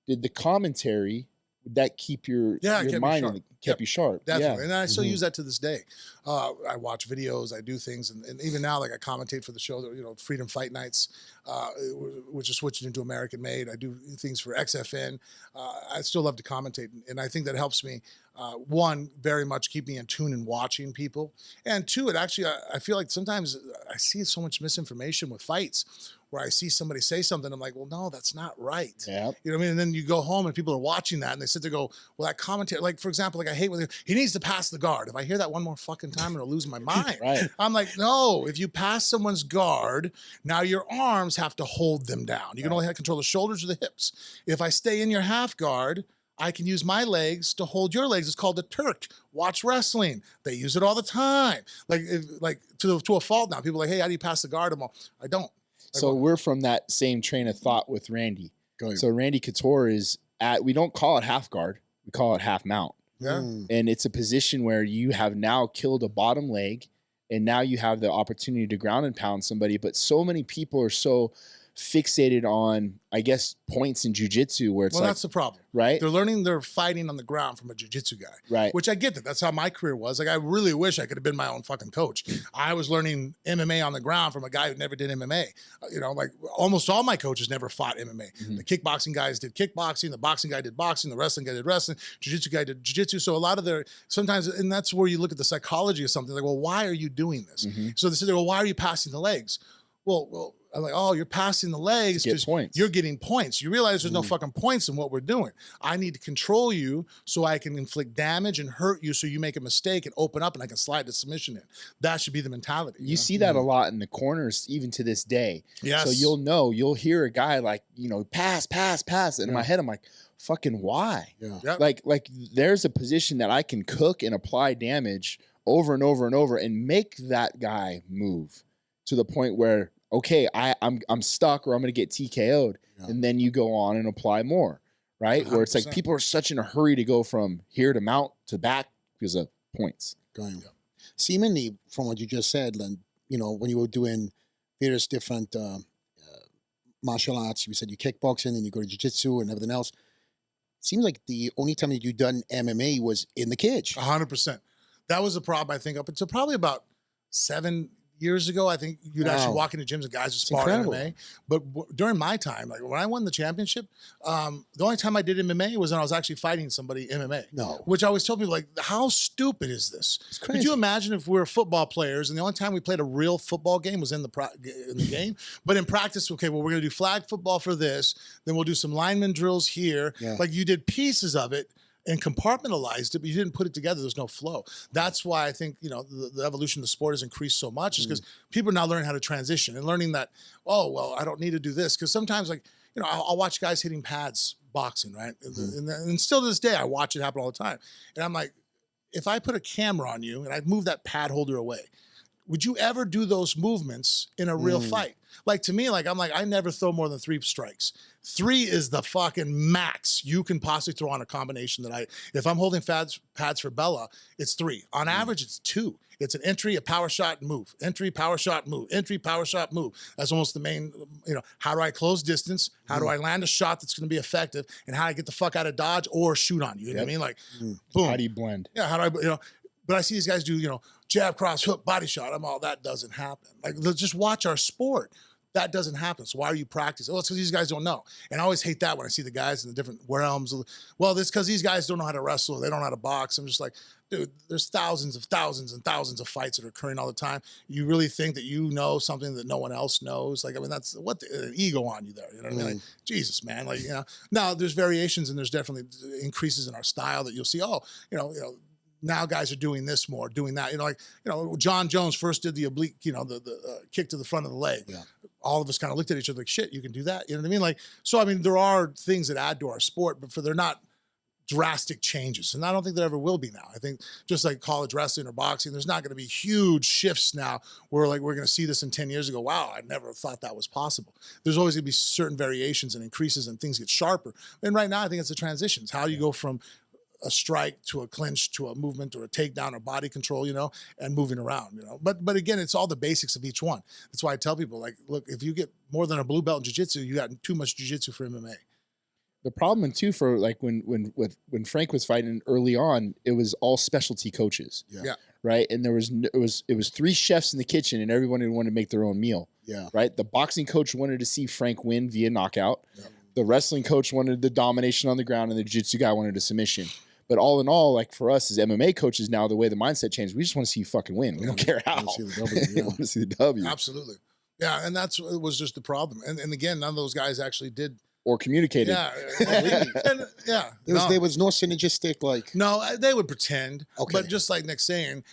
did the commentary, would that keep your mind and kept you sharp? Definitely. Yeah. And I still use that to this day. I watch videos, I do things, and even now, like I commentate for the show, you know, Freedom Fight Nights, which is switching into American Made. I do things for XFN. I still love to commentate, and I think that helps me. One, very much keep me in tune and watching people, and two, it actually I feel like sometimes I see so much misinformation with fights. Where I see somebody say something, I'm like, well, no, that's not right. Yeah. You know what I mean? And then you go home and people are watching that and they sit there and go, well, that commentary, like, for example, like I hate when he needs to pass the guard. If I hear that one more fucking time, I'm going to lose my mind. Right. I'm like, no, if you pass someone's guard, now your arms have to hold them down. You can only have control the shoulders or the hips. If I stay in your half guard, I can use my legs to hold your legs. It's called the Turk. Watch wrestling. They use it all the time. Like to a fault now. People are like, hey, how do you pass the guard? I'm all, I don't. So we're from that same train of thought with Randy. So Randy Couture is we don't call it half guard. We call it half mount. Yeah. And it's a position where you have now killed a bottom leg and now you have the opportunity to ground and pound somebody. But so many people are so fixated on, I guess, points in jiu-jitsu where it's that's the problem. Right? They're learning their fighting on the ground from a jiu-jitsu guy. Right. Which I get that. That's how my career was. Like, I really wish I could have been my own fucking coach. I was learning MMA on the ground from a guy who never did MMA. You know, like almost all my coaches never fought MMA. Mm-hmm. The kickboxing guys did kickboxing. The boxing guy did boxing. The wrestling guy did wrestling. Jiu-jitsu guy did jiu-jitsu. So a lot of sometimes, and that's where you look at the psychology of something. Like, well, why are you doing this? Mm-hmm. So they say, well, why are you passing the legs? Well, I'm like, oh, you're passing the legs because you're getting points. You realize there's no fucking points in what we're doing. I need to control you so I can inflict damage and hurt you so you make a mistake and open up and I can slide the submission in. That should be the mentality. You see that a lot in the corners even to this day. Yes. So you'll hear a guy like, you know, pass. And in my head, I'm like, fucking why? Yeah. Yep. Like there's a position that I can cook and apply damage over and over and over and make that guy move to the point where, okay, I'm stuck or I'm going to get TKO'd. Yeah. And then you go on and apply more, right? 100%. Where it's like people are such in a hurry to go from here to mount to back because of points. Going. Yeah. Seemingly, from what you just said, Len, you know, when you were doing various different martial arts, you said you kickboxing and you go to jiu-jitsu and everything else. Seems like the only time that you done MMA was in the cage. 100%. That was the problem, I think, up until probably about 7 years ago. I think you'd actually walk into gyms and guys would spar MMA. But during my time, like when I won the championship, the only time I did MMA was when I was actually fighting somebody MMA. No. Which I always tell people, like, how stupid is this? It's crazy. Could you imagine if we were football players and the only time we played a real football game was in the game? But in practice, okay, well, we're going to do flag football for this. Then we'll do some lineman drills here. Yeah. Like you did pieces of it and compartmentalized it, but you didn't put it together. There's no flow. That's why I think, you know, the evolution of the sport has increased so much is because people are now learning how to transition and learning that, oh, well, I don't need to do this. Because sometimes, like, you know, I'll watch guys hitting pads boxing, right? And still to this day, I watch it happen all the time. And I'm like, if I put a camera on you and I move that pad holder away, would you ever do those movements in a real fight? Like to me, like I'm like, I never throw more than 3 strikes. 3 is the fucking max you can possibly throw on a combination that if I'm holding pads for Bella, it's 3. On average, it's 2. It's an entry, a power shot, move. Entry, power shot, move. Entry, power shot, move. That's almost the main, how do I close distance? How do I land a shot that's going to be effective? And how do I get the fuck out of dodge or shoot on you? You know what I mean? Like, boom. How do you blend? Yeah, how do I, but I see these guys do, jab, cross, hook, body shot. I'm all, that doesn't happen. Like, let's just watch our sport. That doesn't happen. So why are you practicing? Oh, it's because these guys don't know. And I always hate that when I see the guys in the different realms. Well, it's because these guys don't know how to wrestle. They don't know how to box. I'm just like, dude, there's thousands and thousands of fights that are occurring all the time. You really think that you know something that no one else knows? Like, I mean, that's an ego on you there. You know what I mean? Like, Jesus, man. Like, now there's variations and there's definitely increases in our style that you'll see. Oh, now guys are doing this more, doing that. John Jones first did the oblique, the kick to the front of the leg. Yeah. All of us kind of looked at each other like, shit, you can do that? You know what I mean? Like, so, I mean, there are things that add to our sport, but they're not drastic changes. And I don't think there ever will be now. I think just like college wrestling or boxing, there's not going to be huge shifts now where like we're going to see this in 10 years ago. Wow, I never thought that was possible. There's always going to be certain variations and increases and things get sharper. And right now, I think it's the transitions. How do you go from a strike to a clinch to a movement or a takedown or body control, and moving around, But again, it's all the basics of each one. That's why I tell people, like, look, if you get more than a blue belt in jiu-jitsu, you got too much jiu-jitsu for MMA. The problem too for like when Frank was fighting early on, it was all specialty coaches. Yeah. Right. And it was 3 chefs in the kitchen and everyone wanted to make their own meal. Yeah. Right. The boxing coach wanted to see Frank win via knockout. Yeah. The wrestling coach wanted the domination on the ground and the jiu-jitsu guy wanted a submission. But all in all, like for us as MMA coaches now, the way the mindset changed, we just want to see you fucking win. We don't care how. We want to see the W. We want to see the W. Absolutely. Yeah, and it was just the problem. And again, none of those guys actually did or communicated. Yeah. There was no synergistic, like. No, they would pretend. Okay. But just like Nick's saying,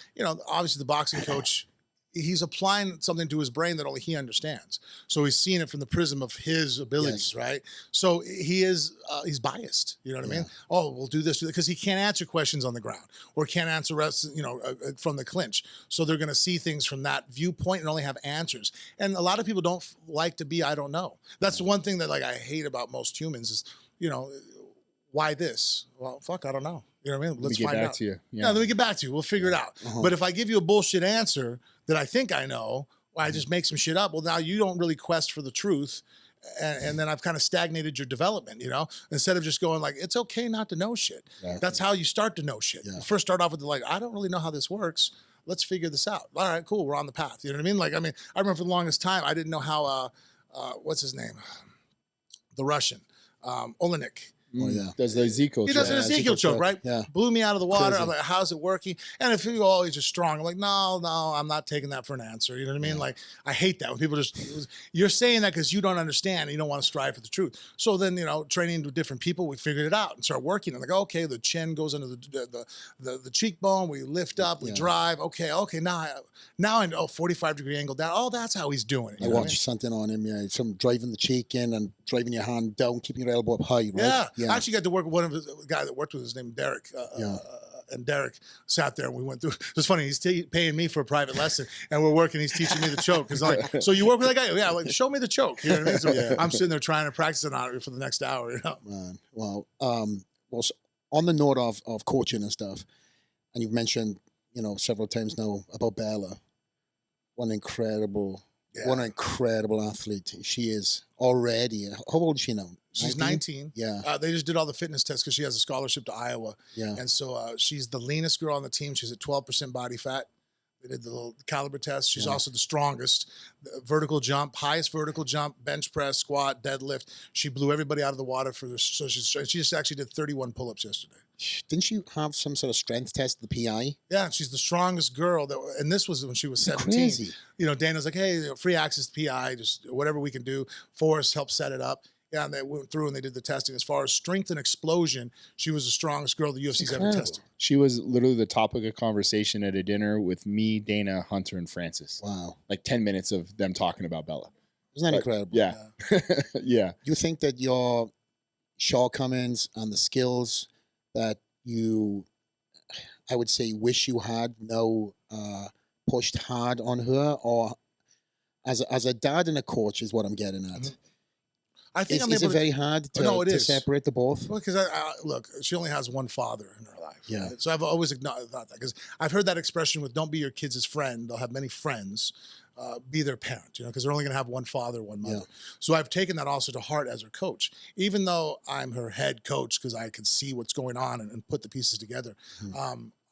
obviously the boxing coach, he's applying something to his brain that only he understands. So he's seeing it from the prism of his abilities, right? So he's biased. You know what I mean? Oh, we'll do this, because he can't answer questions on the ground or can't answer from the clinch. So they're going to see things from that viewpoint and only have answers. And a lot of people don't like to be, I don't know. That's the one thing that like I hate about most humans is, why this? Well, fuck, I don't know. You know what I mean? Let's find out. Let me get back to you. Yeah, let me get back to you. We'll figure it out. But if I give you a bullshit answer that I think I know, or I just make some shit up, well, now you don't really quest for the truth. And then I've kind of stagnated your development, instead of just going like, it's okay not to know shit. Exactly. That's how you start to know shit. Yeah. You first start off with I don't really know how this works. Let's figure this out. All right, cool. We're on the path. You know what I mean? I remember for the longest time, I didn't know how, what's his name? The Russian, Olenek. Oh, yeah. Does the Ezekiel He does an Ezekiel choke, right? Yeah. Blew me out of the water. Crazy. I'm like, how's it working? And if you go, oh, he's just strong. I'm like, no, I'm not taking that for an answer. You know what I mean? Like, I hate that when people you're saying that because you don't understand and you don't want to strive for the truth. So then, training with different people, we figured it out and start working. I'm like, okay, the chin goes under the cheekbone. We lift up, we drive. Okay, now I know 45-degree angle down. Oh, that's how he's doing it. I watched something on him, some driving the cheek in and driving your hand down, keeping your elbow up high, right? Yeah. I actually got to work with a guy that worked with his name Derek. And Derek sat there and we went through. It's funny. He's paying me for a private lesson, and we're working. He's teaching me the choke. Because like, so you work with that guy? Yeah, like show me the choke. You know what I mean? So I'm sitting there trying to practice it on it for the next hour. Man, well, on the note of coaching and stuff, and you've mentioned several times now about Bella. What an incredible athlete she is already. How old is she now? She's 19. Yeah. They just did all the fitness tests because she has a scholarship to Iowa. Yeah. And so she's the leanest girl on the team. She's at 12% body fat. They did the little caliber test. She's also the strongest. Vertical jump, highest vertical jump, bench press, squat, deadlift. She blew everybody out of the water for this. So she just actually did 31 pull-ups yesterday. Didn't she have some sort of strength test, the PI? Yeah, she's the strongest girl. And this was when she was 17. Crazy. Dana's like, hey, free access to PI, just whatever we can do. Forrest helped set it up. Yeah, and they went through and they did the testing. As far as strength and explosion, she was the strongest girl the UFC's ever tested. She was literally the topic of conversation at a dinner with me, Dana, Hunter, and Francis. Wow. Like 10 minutes of them talking about Bella. Isn't that incredible? Yeah. Yeah. Do you think that shortcomings and the skills that you, I would say, wish you had now pushed hard on her? Or as a dad and a coach is what I'm getting at. Mhm. I think Is it very hard to, No, it to is. separate the both? Well, because look, she only has one father in her life. Yeah. Right? So I've always thought that, because I've heard that expression with "Don't be your kids' friend; they'll have many friends." Be their parent, because they're only going to have one father, one mother. Yeah. So I've taken that also to heart as her coach, even though I'm her head coach, because I can see what's going on and put the pieces together.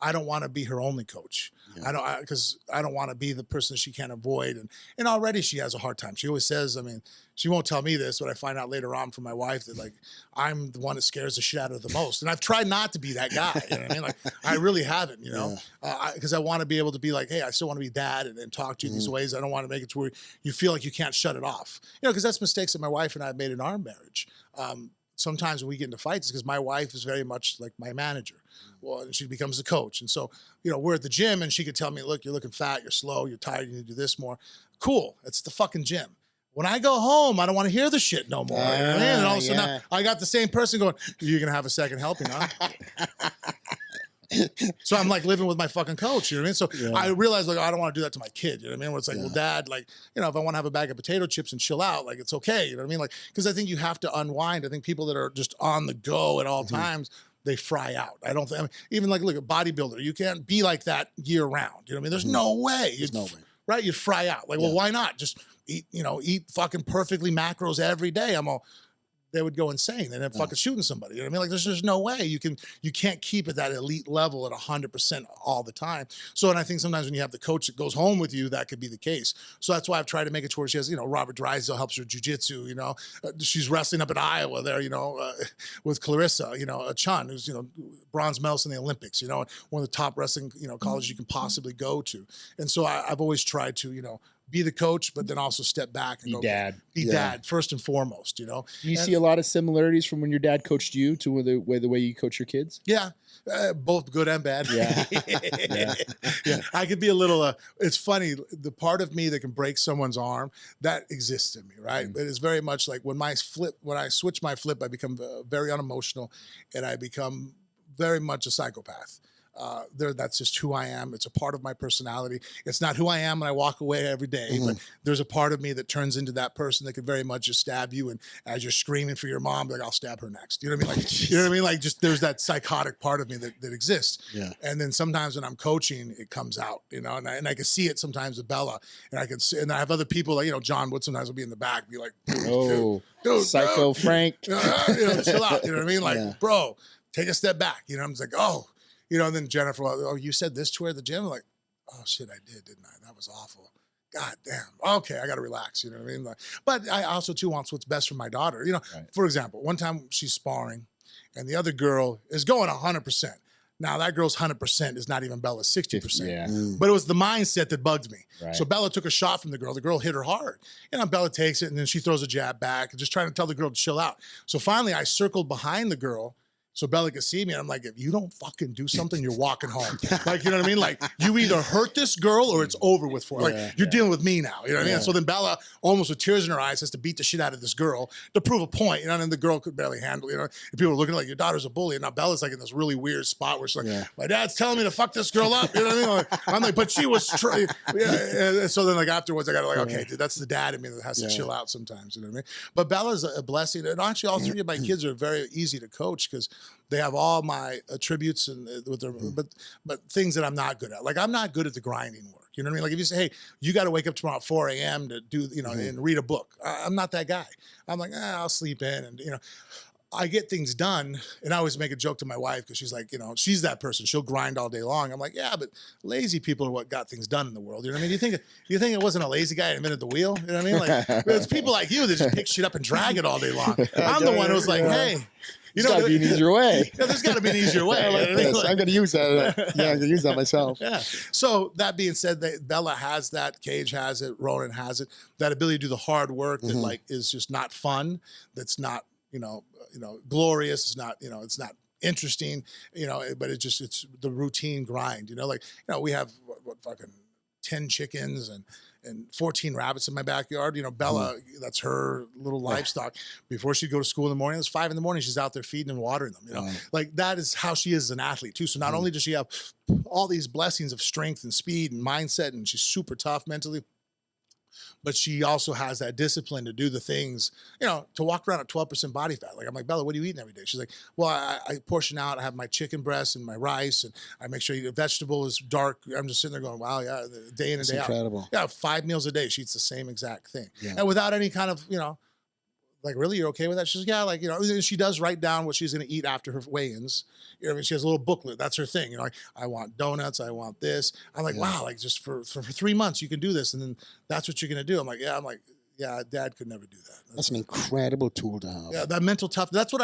I don't want to be her only coach. Yeah. Because I don't want to be the person she can't avoid. And already she has a hard time. She always says, I mean, she won't tell me this, but I find out later on from my wife that, like, I'm the one that scares the shit out of her the most. And I've tried not to be that guy. You know what I mean? Like, I really haven't, because I want to be able to be like, hey, I still want to be dad and talk to you these ways. I don't want to make it to where you feel like you can't shut it off. Because that's mistakes that my wife and I have made in our marriage. Sometimes when we get into fights, because my wife is very much like my manager. Well, and she becomes the coach. And so, we're at the gym and she could tell me, look, you're looking fat, you're slow, you're tired, you need to do this more. Cool. It's the fucking gym. When I go home, I don't want to hear the shit no more. You know what I mean? And all of a sudden, now I got the same person going, you're going to have a second helping, huh? So I'm like living with my fucking coach, you know what I mean? So I realized, like, I don't want to do that to my kid, you know what I mean? Where it's like, well, dad, like, if I want to have a bag of potato chips and chill out, like, it's okay, you know what I mean? Like, because I think you have to unwind. I think people that are just on the go at all times, they fry out. I don't think, I mean, even like, look at bodybuilder, you can't be like that year round, you know what I mean? There's no way. There's no way. Right? You'd fry out. Like, well, why not? Just eat fucking perfectly macros every day. They would go insane and then fucking shooting somebody. You know what I mean? Like, there's just no way you can't keep at that elite level at 100% all the time. So, and I think sometimes when you have the coach that goes home with you, that could be the case. So that's why I've tried to make it to where she has, Robert Drysdale helps her jujitsu, she's wrestling up in Iowa there, with Clarissa, Chun, who's, bronze medalist in the Olympics, one of the top wrestling, colleges you can possibly go to. And so I've always tried to, be the coach, but then also step back and be dad first and foremost, Do you see a lot of similarities from when your dad coached you to the way you coach your kids? Yeah. Both good and bad. Yeah. Yeah. I could be a little, it's funny, the part of me that can break someone's arm, that exists in me, right? But it's very much like when I switch my flip, I become very unemotional and I become very much a psychopath. That's just who I am. It's a part of my personality. It's not who I am when I walk away every day, but there's a part of me that turns into that person that could very much just stab you. And as you're screaming for your mom, like, I'll stab her next. You know what I mean? Like, you know what I mean? Like, just there's that psychotic part of me that exists. Yeah. And then sometimes when I'm coaching, it comes out, and I can see it sometimes with Bella, and I can see, and I have other people like, John Wood sometimes will be in the back, be like, dude, Psycho Frank. chill out. You know what I mean? Like, bro, take a step back. I'm just like, and then Jennifer, you said this to her at the gym? I'm like, oh shit, I did, didn't I? That was awful. God damn. Okay, I got to relax. You know what I mean? Like, but I also too want what's best for my daughter. For example, one time she's sparring and the other girl is going 100%. Now that girl's 100% is not even Bella's 60%. Yeah. But it was the mindset that bugged me. Right. So Bella took a shot from the girl. The girl hit her hard. Bella takes it and then she throws a jab back, just trying to tell the girl to chill out. So finally I circled behind the girl so Bella could see me, and I'm like, if you don't fucking do something, you're walking home. Like, you know what I mean? Like, you either hurt this girl or it's over with for her. Like, you're dealing with me now. You know what I mean? And so then Bella, almost with tears in her eyes, has to beat the shit out of this girl to prove a point. And then the girl could barely handle it. And people are looking like, your daughter's a bully. And now Bella's like in this really weird spot where she's like, my dad's telling me to fuck this girl up. You know what I mean? Like, I'm like, but she was trying. And so then, like, afterwards, I got to like, okay, dude, that's the dad in me that has to chill out sometimes. You know what I mean? But Bella's a blessing. And actually, all three of my kids are very easy to coach because they have all my attributes and with their, but things that I'm not good at. Like, I'm not good at the grinding work. You know what I mean? Like, if you say, hey, you got to wake up tomorrow at 4 a.m. to do, and read a book. I'm not that guy. I'm like, I'll sleep in. And, I get things done. And I always make a joke to my wife because she's like, she's that person. She'll grind all day long. I'm like, yeah, but lazy people are what got things done in the world. You know what I mean? You think it wasn't a lazy guy that invented the wheel? You know what I mean? Like, it's people like you that just pick shit up and drag it all day long. I'm the one who's like, hey, there's got to be an easier way. There's got to be an easier way. I'm going to use that. Yeah, I'm going to use that myself. Yeah. So that being said, Bella has that. Cage has it. Ronan has it. That ability to do the hard work that like is just not fun. That's not glorious. It's not it's not interesting. But it's the routine grind. We have what fucking 10 chickens and 14 rabbits in my backyard. You know, Bella, that's her little livestock. Before she'd go to school in the morning, it's 5 a.m. She's out there feeding and watering them. You know, like that is how she is as an athlete too. So not only does she have all these blessings of strength and speed and mindset, and she's super tough mentally, but she also has that discipline to do the things, you know, to walk around at 12% body fat. Like, I'm like, Bella, what are you eating every day? She's like, well, I portion out. I have my chicken breast and my rice, and I make sure the vegetable is dark. I'm just sitting there going, wow, yeah, day in and day incredible. out. Yeah, 5 meals a day. She eats the same exact thing. Yeah. And without any kind of, you know, like, really, you're okay with that? She's like, yeah, like, you know, she does write down what she's going to eat after her weigh-ins. You know, I mean, she has a little booklet. That's her thing. You know, like, I want donuts. I want this. I'm like, wow, like just for 3 months, you can do this. And then that's what you're going to do. I'm like, yeah, Dad could never do that. That's an incredible tool to have. Yeah, that mental toughness. That's what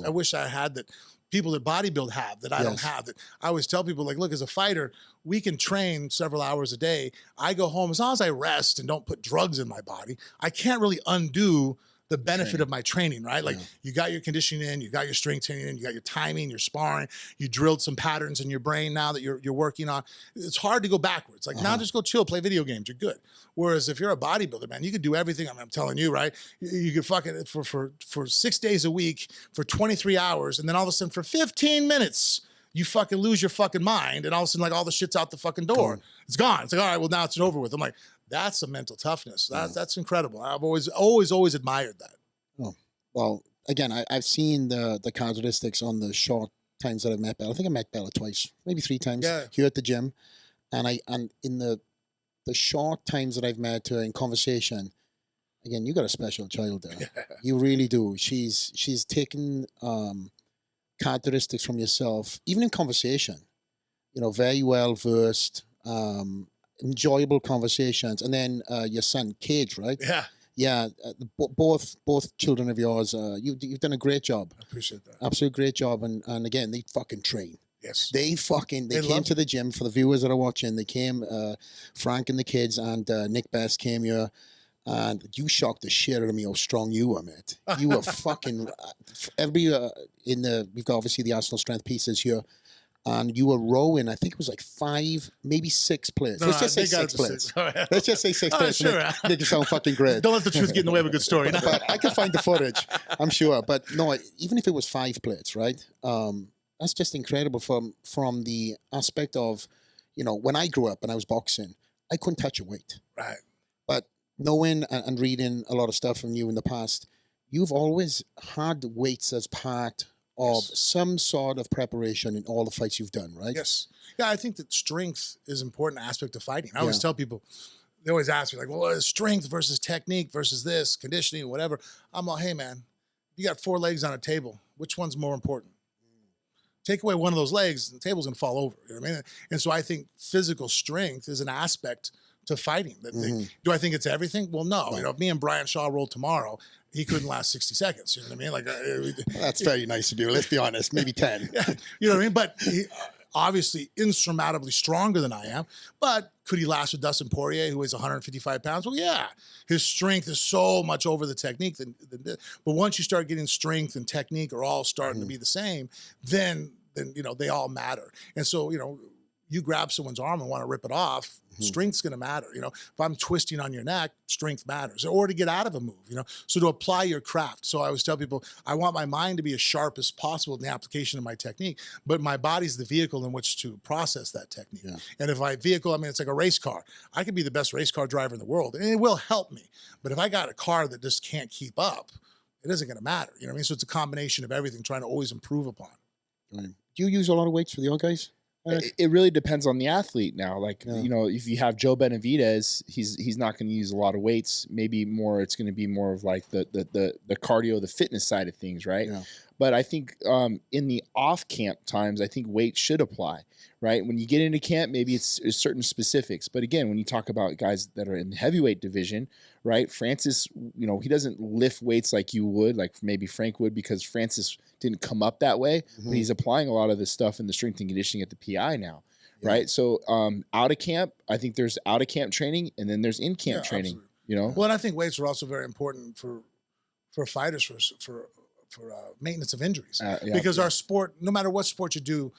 I wish I had, that people that bodybuild have, that I don't have. That I always tell people, like, look, as a fighter, we can train several hours a day. I go home, as long as I rest and don't put drugs in my body, I can't really undo the benefit of my training, right? Like, you got your conditioning in, you got your strength training in, you got your timing, your sparring, you drilled some patterns in your brain now that you're working on. It's hard to go backwards. Like, now just go chill, play video games, you're good. Whereas if you're a bodybuilder, man, you could do everything. I'm telling you, right? You could fucking, for 6 days a week, for 23 hours, and then all of a sudden for 15 minutes, you fucking lose your fucking mind, and all of a sudden, like, all the shit's out the fucking door. It's gone. It's like, all right, well, now it's over with. I'm like, that's a mental toughness. That's incredible. I've always admired that. Oh, well, again, I've seen the characteristics on the short times that I've met Bella. I think I met Bella twice, maybe 3 times here at the gym. And in the short times that I've met her in conversation, again, you got a special child there. You really do. She's taken characteristics from yourself, even in conversation, you know, very well versed, enjoyable conversations. And then your son, Cage, right? Yeah, both children of yours, you've done a great job. I appreciate that. Absolute great job. And again, they fucking train. Yes. They came to the gym. For the viewers that are watching, they came, Frank and the kids, and Nick Best came here. And you shocked the shit out of me how strong you were, mate. You were fucking, we've got obviously the Arsenal strength pieces here. And you were rowing, I think it was like 5, maybe 6 plates. Let's just say 6 plates. Let's just say 6 plates. Sure. Make it sound fucking great. Don't let the truth get in the way of a good story. But I can find the footage, I'm sure. But no, even if it was 5 plates, right? That's just incredible from the aspect of, you know, when I grew up and I was boxing, I couldn't touch a weight. Right. But knowing and reading a lot of stuff from you in the past, you've always had weights as part of some sort of preparation in all the fights you've done, right? Yes. Yeah, I think that strength is an important aspect of fighting. I always tell people, they always ask me, like, well, what is strength versus technique versus this, conditioning, whatever. I'm like, hey, man, you got 4 legs on a table. Which one's more important? Take away one of those legs, the table's going to fall over. You know what I mean? And so I think physical strength is an aspect to fighting. Do I think it's everything? Well, no. You know, if me and Brian Shaw rolled tomorrow, he couldn't last 60 seconds. You know what I mean? Like, well, that's very nice of you. Let's be honest. Maybe 10. You know what I mean? But he, obviously insurmountably stronger than I am. But could he last with Dustin Poirier, who weighs 155 pounds? Well, yeah. His strength is so much over the technique. But once you start getting strength and technique are all starting to be the same, then you know, they all matter. And so, you know, you grab someone's arm and want to rip it off, strength's going to matter. You know, if I'm twisting on your neck, strength matters. Or to get out of a move, you know, so to apply your craft. So I always tell people, I want my mind to be as sharp as possible in the application of my technique, but my body's the vehicle in which to process that technique. And if I vehicle, I mean, it's like a race car. I could be the best race car driver in the world, and it will help me. But if I got a car that just can't keep up, it isn't going to matter. You know what I mean? So it's a combination of everything, trying to always improve upon. Do you use a lot of weights for the old guys? It really depends on the athlete now. Like, you know, if you have Joe Benavidez, he's not going to use a lot of weights. Maybe more, it's going to be more of like the cardio, the fitness side of things, right? But I think in the off-camp times, I think weight should apply, right? When you get into camp, maybe it's certain specifics. But again, when you talk about guys that are in the heavyweight division, right? Francis, you know, he doesn't lift weights like you would, like maybe Frank would, because Francis didn't come up that way. But he's applying a lot of this stuff in the strength and conditioning at the PI now, right? So out of camp, I think there's out of camp training, and then there's in camp training. Absolutely. You know, well, and I think weights are also very important for fighters for maintenance of injuries, because our sport, no matter what sport you do,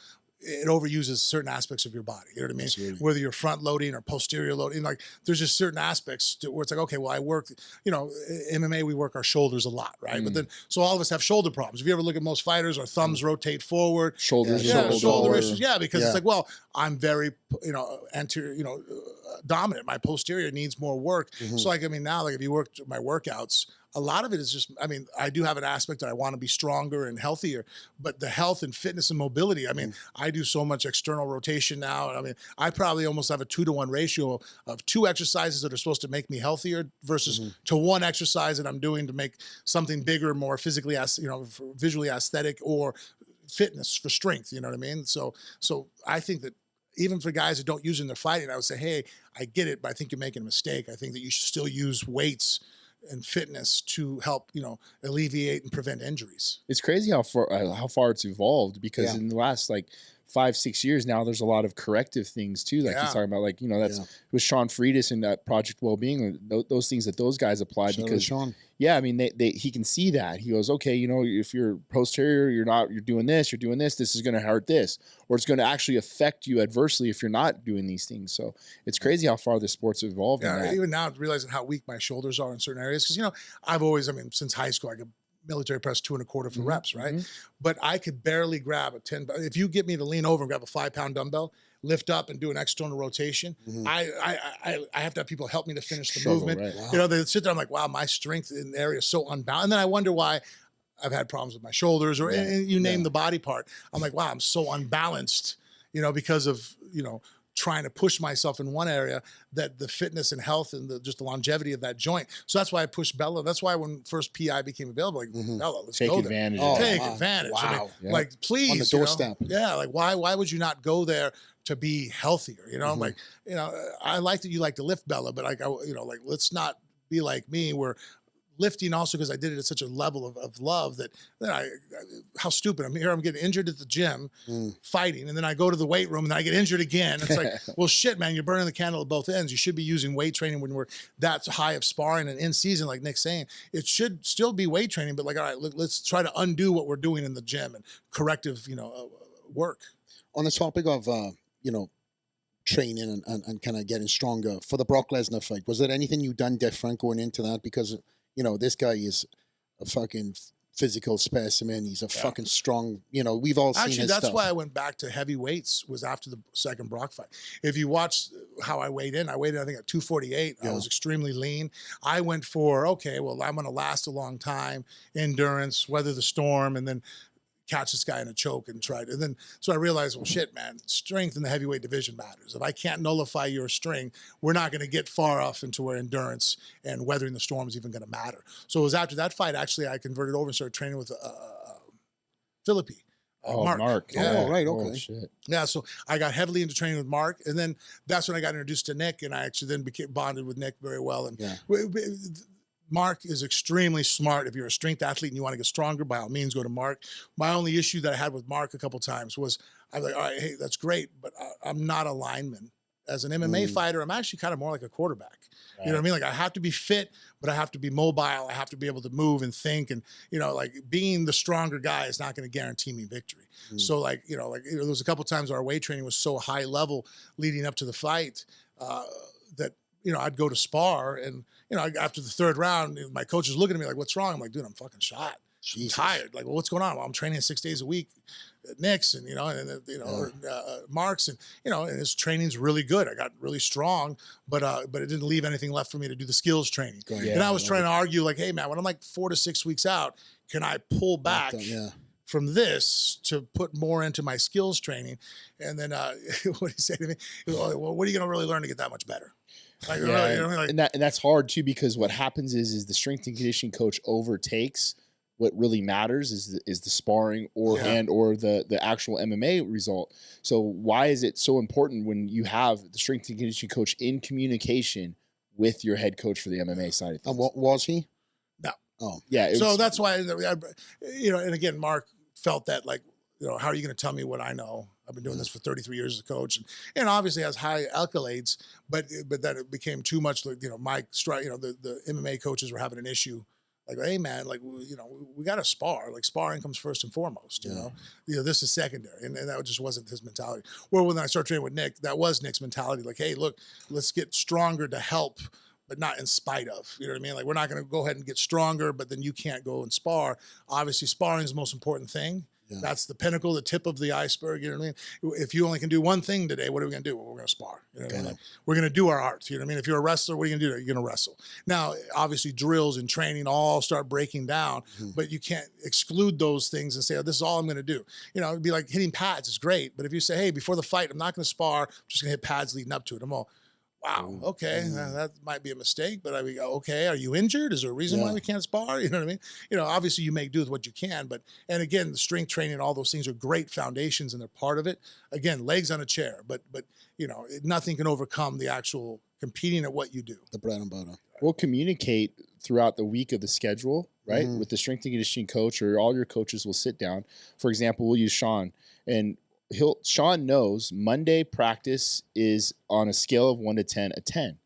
it overuses certain aspects of your body. You know what I mean? Absolutely. Whether you're front loading or posterior loading, like there's just certain aspects where it's like, okay, well, I work, MMA, we work our shoulders a lot, right? But then, so all of us have shoulder problems. If you ever look at most fighters, our thumbs rotate forward. Shoulders, shoulder issues. Yeah, because it's like, well, I'm very, anterior, dominant. My posterior needs more work. So like, I mean, now, like if you work my workouts, a lot of it is just, I mean, I do have an aspect that I want to be stronger and healthier, but the health and fitness and mobility, I mean, I do so much external rotation now. I mean, I probably almost have a 2-to-1 ratio of 2 exercises that are supposed to make me healthier versus to 1 exercise that I'm doing to make something bigger, more physically, visually aesthetic or fitness for strength. You know what I mean? So I think that even for guys that don't use it in their fighting, I would say, hey, I get it, but I think you're making a mistake. I think that you should still use weights and fitness to help, alleviate and prevent injuries. It's crazy how far it's evolved, because in the last like 5-6 years now, there's a lot of corrective things too. Like he's talking about, like, that's with Sean Friedis and that Project Wellbeing, those things that those guys applied. Because Sean. Yeah, I mean, he can see that. He goes, okay, if you're posterior, you're doing this, this is going to hurt this, or it's going to actually affect you adversely if you're not doing these things. So it's crazy how far the sport's evolved. Yeah, even now realizing how weak my shoulders are in certain areas. Because, I've always, since high school, I could military press 2 1/4 for reps, right? But I could barely grab a 10. If you get me to lean over and grab a 5-pound dumbbell, lift up and do an external rotation, I have to have people help me to finish the movement. Right. Wow. They sit there, I'm like, wow, my strength in the area is so unbalanced. And then I wonder why I've had problems with my shoulders or you name the body part. I'm like, wow, I'm so unbalanced, because of, trying to push myself in one area, that the fitness and health and just the longevity of that joint. So that's why I pushed Bella. That's why when first PI became available, like, Bella, let's go advantage. There. Take advantage. Wow. Like, please. On the doorstep. Like, why would you not go there to be healthier? Like, I like that you like to lift, Bella, but like, let's not be like me where lifting also, because I did it at such a level of love that how stupid. I'm getting injured at the gym fighting, and then I go to the weight room and then I get injured again. It's like, well, shit, man, you're burning the candle at both ends. You should be using weight training when we're that high of sparring and in season, like Nick's saying. It should still be weight training, but like, all right, let's try to undo what we're doing in the gym and corrective, work. On the topic of, training and kind of getting stronger for the Brock Lesnar fight, was there anything you done different going into that? Because this guy is a fucking physical specimen. He's a fucking strong, we've all seen his stuff. Actually, that's why I went back to heavyweights, was after the second Brock fight. If you watch how I weighed in, I think at 248. I was extremely lean. I went for, okay, well, I'm going to last a long time, endurance, weather the storm, and then catch this guy in a choke and try to. And then, so I realized, well, shit, man, strength in the heavyweight division matters. If I can't nullify your strength, we're not going to get far off into where endurance and weathering the storm is even going to matter. So it was after that fight, actually, I converted over and started training with Philippi. Mark. Yeah. Oh, right. Okay. Oh, shit. Yeah. So I got heavily into training with Mark, and then that's when I got introduced to Nick, and I actually then became bonded with Nick very well. And Mark is extremely smart. If you're a strength athlete and you want to get stronger, by all means, go to Mark. My only issue that I had with Mark a couple times was, I was like, all right, hey, that's great, but I'm not a lineman. As an MMA fighter, I'm actually kind of more like a quarterback. Right. You know what I mean? Like, I have to be fit, but I have to be mobile. I have to be able to move and think. And, like, being the stronger guy is not going to guarantee me victory. So, like, there was a couple times our weight training was so high level leading up to the fight that, I'd go to spar, and, after the third round, my coach is looking at me like, what's wrong? I'm like, dude, I'm fucking shot. I'm tired. Like, well, what's going on? Well, I'm training 6 days a week at Nick's and, Mark's, and, and his training's really good. I got really strong, but it didn't leave anything left for me to do the skills training. And I was trying to argue, like, hey, man, when I'm like 4 to 6 weeks out, can I pull back from this to put more into my skills training? And then what did he say to me? He goes, well, what are you going to really learn to get that much better? Like, and that's hard too, because what happens is the strength and conditioning coach overtakes what really matters is the sparring or the actual MMA result. So why is it so important when you have the strength and conditioning coach in communication with your head coach for the MMA side of things? Was he? No. Oh, yeah. So that's why, and again, Mark felt that, like, how are you going to tell me what I know? I've been doing this for 33 years as a coach, and obviously has high accolades, but then it became too much. Like, Mike, the MMA coaches were having an issue Like, hey man, like, we got to spar. Like, sparring comes first and foremost. You know, this is secondary, and that just wasn't his mentality. Where when I started training with Nick, that was Nick's mentality. Like, hey, look, let's get stronger to help, but not in spite of. You know what I mean? Like, we're not going to go ahead and get stronger, but then you can't go and spar. Obviously, sparring is the most important thing. Yeah. That's the pinnacle, the tip of the iceberg. You know what I mean? If you only can do one thing today, what are we going to do? Well, we're going to spar. You know what I mean? Like, we're going to do our art. You know what I mean? If you're a wrestler, what are you going to do? You're going to wrestle. Now, obviously, drills and training all start breaking down, but you can't exclude those things and say, oh, this is all I'm going to do. You know, it'd be like hitting pads is great, but if you say, hey, before the fight, I'm not going to spar, I'm just going to hit pads leading up to it. I'm all, wow, okay, that might be a mistake, but I mean, okay, are you injured? Is there a reason why we can't spar? You know what I mean? You know, obviously you make do with what you can, but, and again, the strength training and all those things are great foundations and they're part of it. Again, legs on a chair, but you know, nothing can overcome the actual competing at what you do. The bread and butter. We'll communicate throughout the week of the schedule, right? With the strength and conditioning coach, or all your coaches will sit down. For example, we'll use Sean, and Sean knows Monday practice is on a scale of 1 to 10, a 10,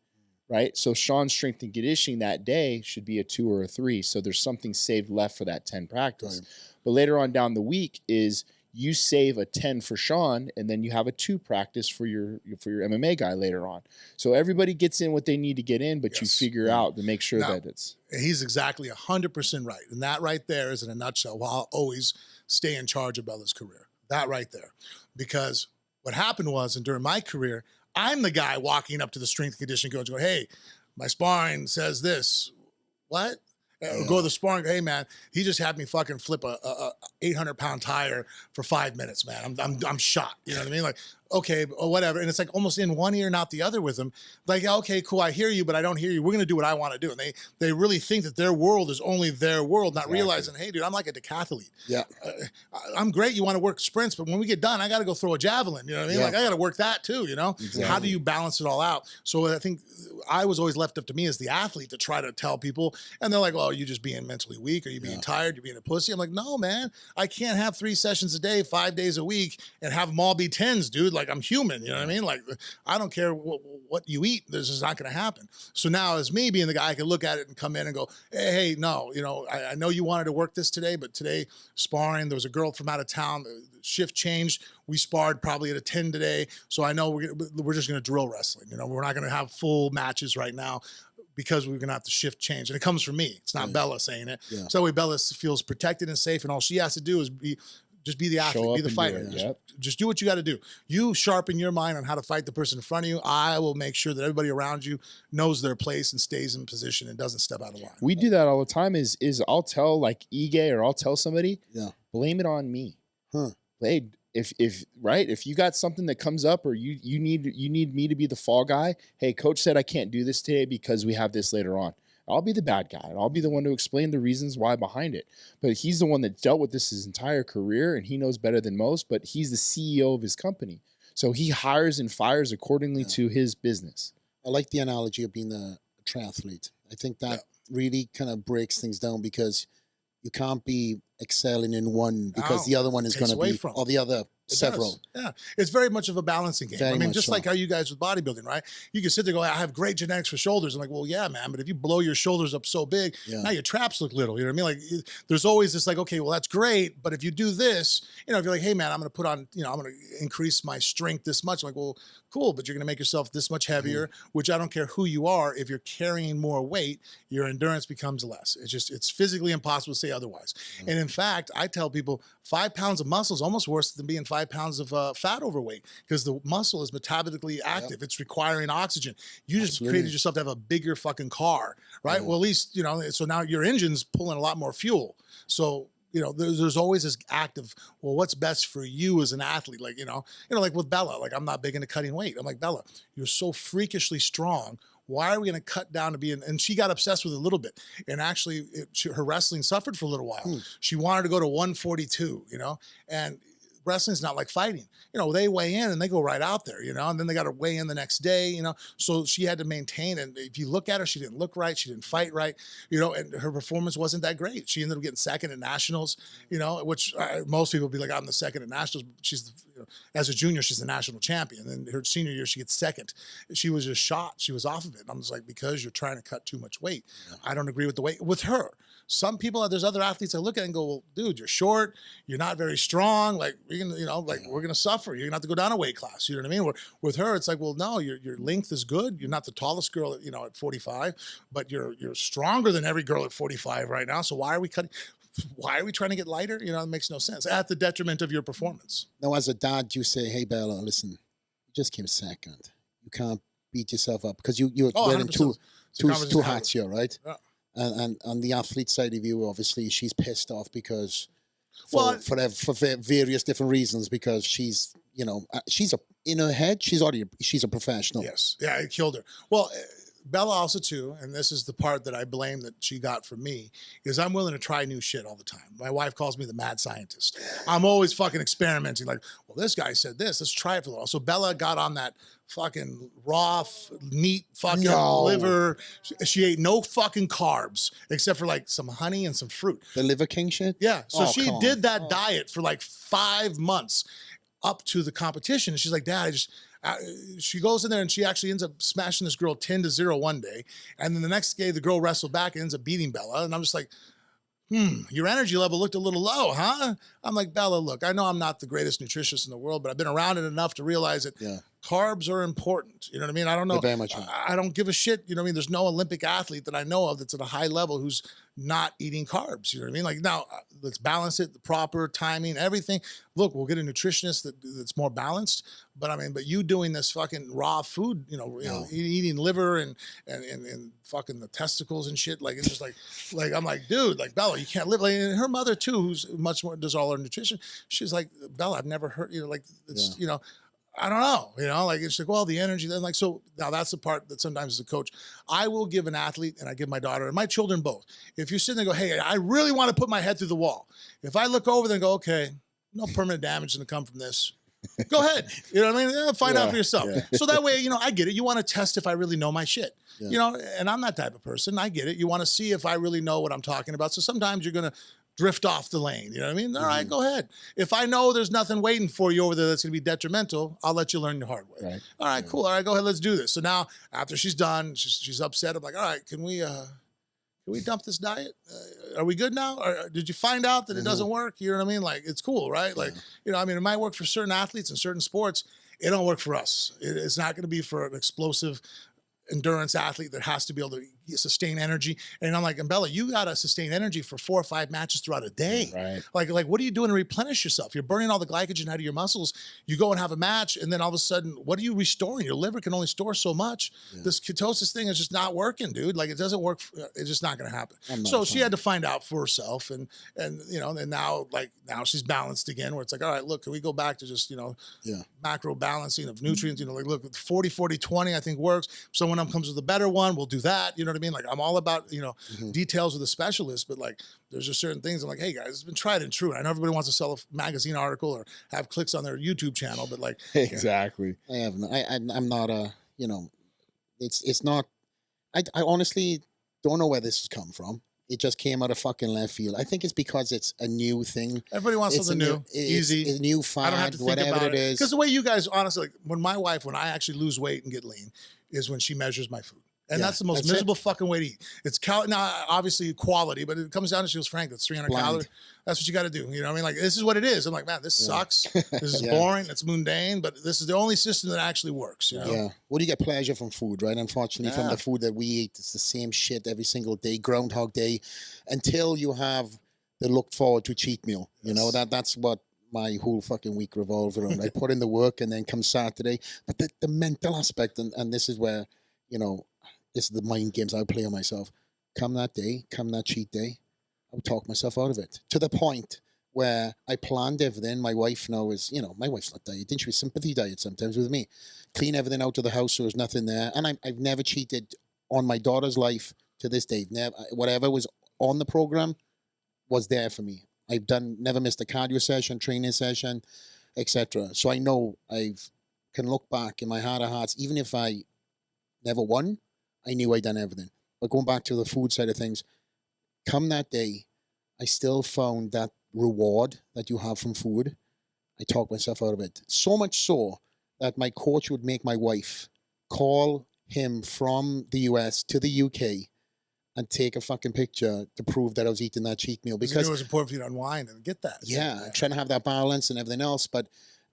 right? So Sean's strength and conditioning that day should be a 2 or a 3. So there's something saved left for that 10 practice. Right. But later on down the week is you save a 10 for Sean, and then you have a 2 practice for your MMA guy later on. So everybody gets in what they need to get in, but you figure out to make sure that it's. He's exactly 100% right. And that right there is in a nutshell why I'll always stay in charge of Bella's career. That right there. Because what happened was, and during my career, I'm the guy walking up to the strength and conditioning coach going, hey, my sparring says this. What? Go to the sparring, hey man, he just had me fucking flip a 800-pound tire for 5 minutes, man. I'm shot. You know what I mean? Like, okay, or whatever. And it's like almost in one ear, not the other with them. Like, okay, cool, I hear you, but I don't hear you. We're gonna do what I want to do. And they really think that their world is only their world, not realizing, hey, dude, I'm like a decathlete. Yeah, I'm great. You want to work sprints, but when we get done, I got to go throw a javelin. You know what I mean? Like, I got to work that too. You know, how do you balance it all out? So I think I was always left up to me as the athlete to try to tell people, and they're like, "Well, are you just being mentally weak? Are you being tired? You're being a pussy?" I'm like, "No, man. I can't have 3 sessions a day, 5 days a week, and have them all be 10s, dude. Like, I'm human. You know what I mean? Like, I don't care what you eat. This is not going to happen." So now, as me being the guy, I can look at it and come in and go, "Hey, no, you know, I know you wanted to work this today, but today sparring, there was a girl from out of town. The shift changed. We sparred probably at a 10 today. So I know we're just going to drill wrestling. You know, we're not going to have full matches right now because we're going to have to shift change." And it comes from me. It's not Bella saying it. Yeah. So that way Bella feels protected and safe, and all she has to do is just be the athlete, be the fighter. Just do what you got to do. You sharpen your mind on how to fight the person in front of you. I will make sure that everybody around you knows their place and stays in position and doesn't step out of line. We do that all the time. Is I'll tell like Ige, or I'll tell somebody, blame it on me. Hey, if you got something that comes up, or you need me to be the fall guy, hey, coach said I can't do this today because we have this later on. I'll be the bad guy, and I'll be the one to explain the reasons why behind it. But he's the one that dealt with this his entire career, and he knows better than most, but he's the CEO of his company. So he hires and fires accordingly to his business. I like the analogy of being a triathlete. I think that really kind of breaks things down, because you can't be excelling in one because the other one is going to be, or the other several. Yeah, it's very much of a balancing game. I mean, just like how you guys with bodybuilding, right? You can sit there and go, I have great genetics for shoulders. I'm like, well, yeah, man, but if you blow your shoulders up so big, now your traps look little. You know what I mean? Like, there's always this like, okay, well, that's great, but if you do this, you know, if you're like, hey, man, I'm going to put on, you know, I'm going to increase my strength this much. I'm like, well, cool, but you're going to make yourself this much heavier, which I don't care who you are. If you're carrying more weight, your endurance becomes less. It's physically impossible to say otherwise. And in fact, I tell people 5 pounds of muscle is almost worse than being 5 pounds of fat overweight, because the muscle is metabolically active. It's requiring oxygen. You just created yourself to have a bigger fucking car, right? Well, at least, you know, so now your engine's pulling a lot more fuel. So, you know, there's always this act of, well, what's best for you as an athlete? Like, you know, like with Bella, like I'm not big into cutting weight. I'm like, Bella, you're so freakishly strong. Why are we going to cut down to be and she got obsessed with it a little bit. And actually her wrestling suffered for a little while. She wanted to go to 142, you know, and wrestling's not like fighting. You know, they weigh in and they go right out there, you know, and then they got to weigh in the next day, you know. So she had to maintain. And if you look at her, she didn't look right. She didn't fight right, you know, and her performance wasn't that great. She ended up getting second at nationals, you know, which most people be like, I'm the second at nationals. She's, you know, as a junior, she's the national champion. And her senior year, she gets second. She was just shot. She was off of it. And I'm just like, because you're trying to cut too much weight. I don't agree with the weight with her. some people, there's other athletes I look at and go, well, dude, you're short, you're not very strong. Like, we're gonna, we're gonna suffer. You're gonna have to go down a weight class. You know what I mean? With her, it's like, well, no, your length is good. You're not the tallest girl, at 45, but you're stronger than every girl at 45 right now. So why are we cutting? Why are we trying to get lighter? It makes no sense at the detriment of your performance. Now, as a dad, you say, hey, Bella, listen, you just came second. You can't beat yourself up because you're wearing two hats here, right? Yeah. And on the athlete side of you, obviously, she's pissed off because for various different reasons, because she's, in her head, she's a professional. Yes. Yeah, it killed her. Well, Bella also too, and this is the part that I blame that she got from me, is I'm willing to try new shit all the time. My wife calls me the mad scientist. I'm always fucking experimenting. Like, well, this guy said this. Let's try it for a while. So Bella got on that fucking raw meat fucking liver. She ate no fucking carbs except for like some honey and some fruit. The Liver King shit? Yeah. So she did that diet for like 5 months up to the competition. And she's like, Dad, she goes in there and she actually ends up smashing this girl 10-0 one day. And then the next day, the girl wrestled back and ends up beating Bella. And I'm just like, your energy level looked a little low, huh? I'm like, Bella, look, I know I'm not the greatest nutritionist in the world, but I've been around it enough to realize that carbs are important. You know what I mean? I don't know. They're very much. I don't give a shit. You know what I mean? There's no Olympic athlete that I know of that's at a high level who's not eating carbs. You know what I mean? Like, now let's balance it, the proper timing, everything. Look, we'll get a nutritionist that's more balanced. But you doing this fucking raw food, eating liver and fucking the testicles and shit. Like, it's just like I'm like, dude, like, Bella, you can't live. Like, and her mother too, who's much more, does all her nutrition. She's like, Bella, I've never heard, it's, I don't know, like, it's like, well, the energy, then, like, so now that's the part that sometimes as a coach, I will give an athlete, and I give my daughter and my children both. If you're sitting there and go, hey, I really want to put my head through the wall. If I look over there and go, okay, no permanent damage going to come from this. Go ahead. You know what I mean? Find out for yourself. Yeah. So that way, I get it. You want to test if I really know my shit. Yeah. And I'm that type of person. I get it. You want to see if I really know what I'm talking about. So sometimes you're going to drift off the lane. You know what I mean? All right, go ahead. If I know there's nothing waiting for you over there that's going to be detrimental, I'll let you learn the hard way. Right. All right, cool. All right, go ahead. Let's do this. So now after she's done, she's upset. I'm like, all right, can we dump this diet? Are we good now? Or did you find out that it doesn't work? You know what I mean? Like, it's cool, right? Like, it might work for certain athletes and certain sports. It don't work for us. It's not going to be for an explosive endurance athlete that has to be able to sustain energy. And I'm like, and Bella, you got to sustain energy for 4 or 5 matches throughout a day. Right. Like, what are you doing to replenish yourself? You're burning all the glycogen out of your muscles. You go and have a match, and then all of a sudden, what are you restoring? Your liver can only store so much. Yeah. This ketosis thing is just not working, dude. Like, it doesn't work. It's just not going to happen. So she had to find out for herself, and now she's balanced again, where it's like, all right, look, can we go back to just, macro balancing of nutrients? Like, look, 40-40-20, I think works. If someone comes with a better one, we'll do that. You know what I mean? Like, I'm all about, details with the specialist, but like, there's just certain things I'm like, hey guys, it's been tried and true. I know everybody wants to sell a magazine article or have clicks on their YouTube channel, but like, exactly. I'm not it's not, I honestly don't know where this has come from. It just came out of fucking left field. I think it's because it's a new thing. Everybody wants something new, easy. It's a new fad, I don't have to think whatever about it is. Because the way you guys, honestly, like, when I actually lose weight and get lean is when she measures my food. And that's the most miserable fucking way to eat. It's now obviously quality, but it comes down to, she goes, Frank, that's 300 calories. That's what you got to do. You know what I mean? Like, this is what it is. I'm like, man, this sucks. This is boring. It's mundane, but this is the only system that actually works. You know? Yeah. Well, you get pleasure from food, right? Unfortunately, from the food that we eat, it's the same shit every single day, Groundhog Day, until you have the look forward to cheat meal. You know, that's what my whole fucking week revolves around. I put in the work, and then come Saturday. But the mental aspect, and this is where, this is the mind games I play on myself. Come that day, come that cheat day, I would talk myself out of it. To the point where I planned everything. My wife now is, my wife's not dieting. She was sympathy diet sometimes with me. Clean everything out of the house so there's nothing there. And I've never cheated on my daughter's life to this day. Never, whatever was on the program was there for me. I've never missed a cardio session, training session, etc. So I know can look back in my heart of hearts, even if I never won, I knew I'd done everything. But going back to the food side of things, come that day, I still found that reward that you have from food. I talked myself out of it. So much so that my coach would make my wife call him from the US to the UK and take a fucking picture to prove that I was eating that cheat meal, because it was important for you to unwind and get that. yeah, trying to have that balance and everything else. But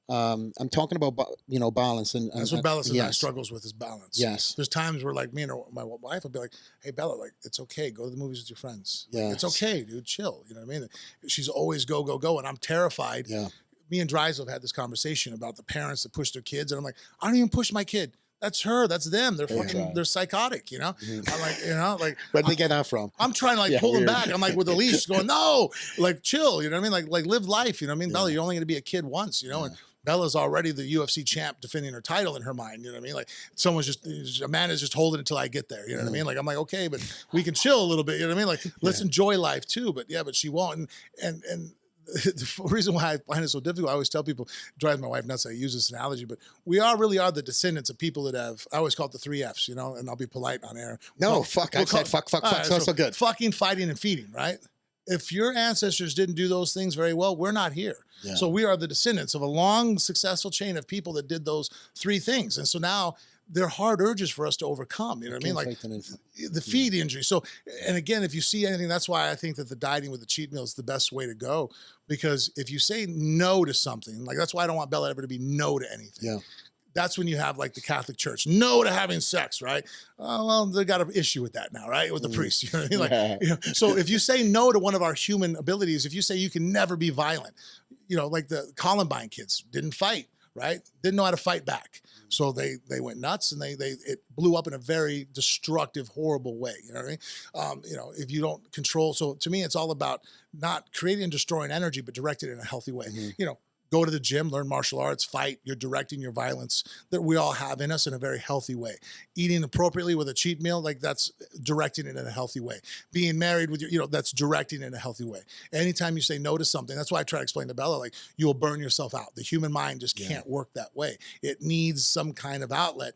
I'm talking about balance, and that's what Bella says. yes. I struggles with is balance. Yes, there's times where like me and my wife will be like, "Hey Bella, like it's okay, go to the movies with your friends. Yeah, it's okay, dude, chill." You know what I mean? She's always go, and I'm terrified. Yeah, me and Drysdale have had this conversation about the parents that push their kids, and I'm like, I don't even push my kid. That's her. That's them. They're fucking. They're psychotic. You know. Mm-hmm. I'm like, you know, like. Where'd they get that from? I'm trying to like pull them back. I'm like with the leash, going, no, like chill. You know what I mean? Like live life. You know what I mean? Bella, you're only going to be a kid once. You know, and Bella's already the UFC champ, defending her title in her mind. You know what I mean? Like Amanda's just holding it until I get there. You know what I mean? Like I'm like, okay, but we can chill a little bit. You know what I mean? Like let's enjoy life too. But but she won't. And the reason why I find it so difficult, I always tell people, it drives my wife nuts, I use this analogy, but we really are the descendants of people that have, I always call it the 3 Fs, you know, and I'll be polite on air. No, fuck, I said fuck, right, so good. Fucking, fighting, and feeding, right? If your ancestors didn't do those things very well, we're not here. Yeah. So we are the descendants of a long, successful chain of people that did those 3 things. And so now they're hard urges for us to overcome. You know what I mean? Like the feed injury. So, and again, if you see anything, that's why I think that the dieting with the cheat meal is the best way to go. Because if you say no to something, like that's why I don't want Bella ever to be no to anything. Yeah. That's when you have like the Catholic Church, no to having sex, right? Well, they got an issue with that now, right? With the priest, you know what I mean? Like, you know, so if you say no to one of our human abilities, if you say you can never be violent, you know, like the Columbine kids didn't fight, right? Didn't know how to fight back. So they went nuts, and it blew up in a very destructive, horrible way. You know what I mean? You know, if you don't control, so to me, it's all about not creating and destroying energy, but directed in a healthy way. You know, go to the gym, learn martial arts, fight. You're directing your violence that we all have in us in a very healthy way. Eating appropriately with a cheat meal, like that's directing it in a healthy way. Being married with that's directing it in a healthy way. Anytime you say no to something, that's why I try to explain to Bella, like you will burn yourself out. The human mind just can't work that way. It needs some kind of outlet,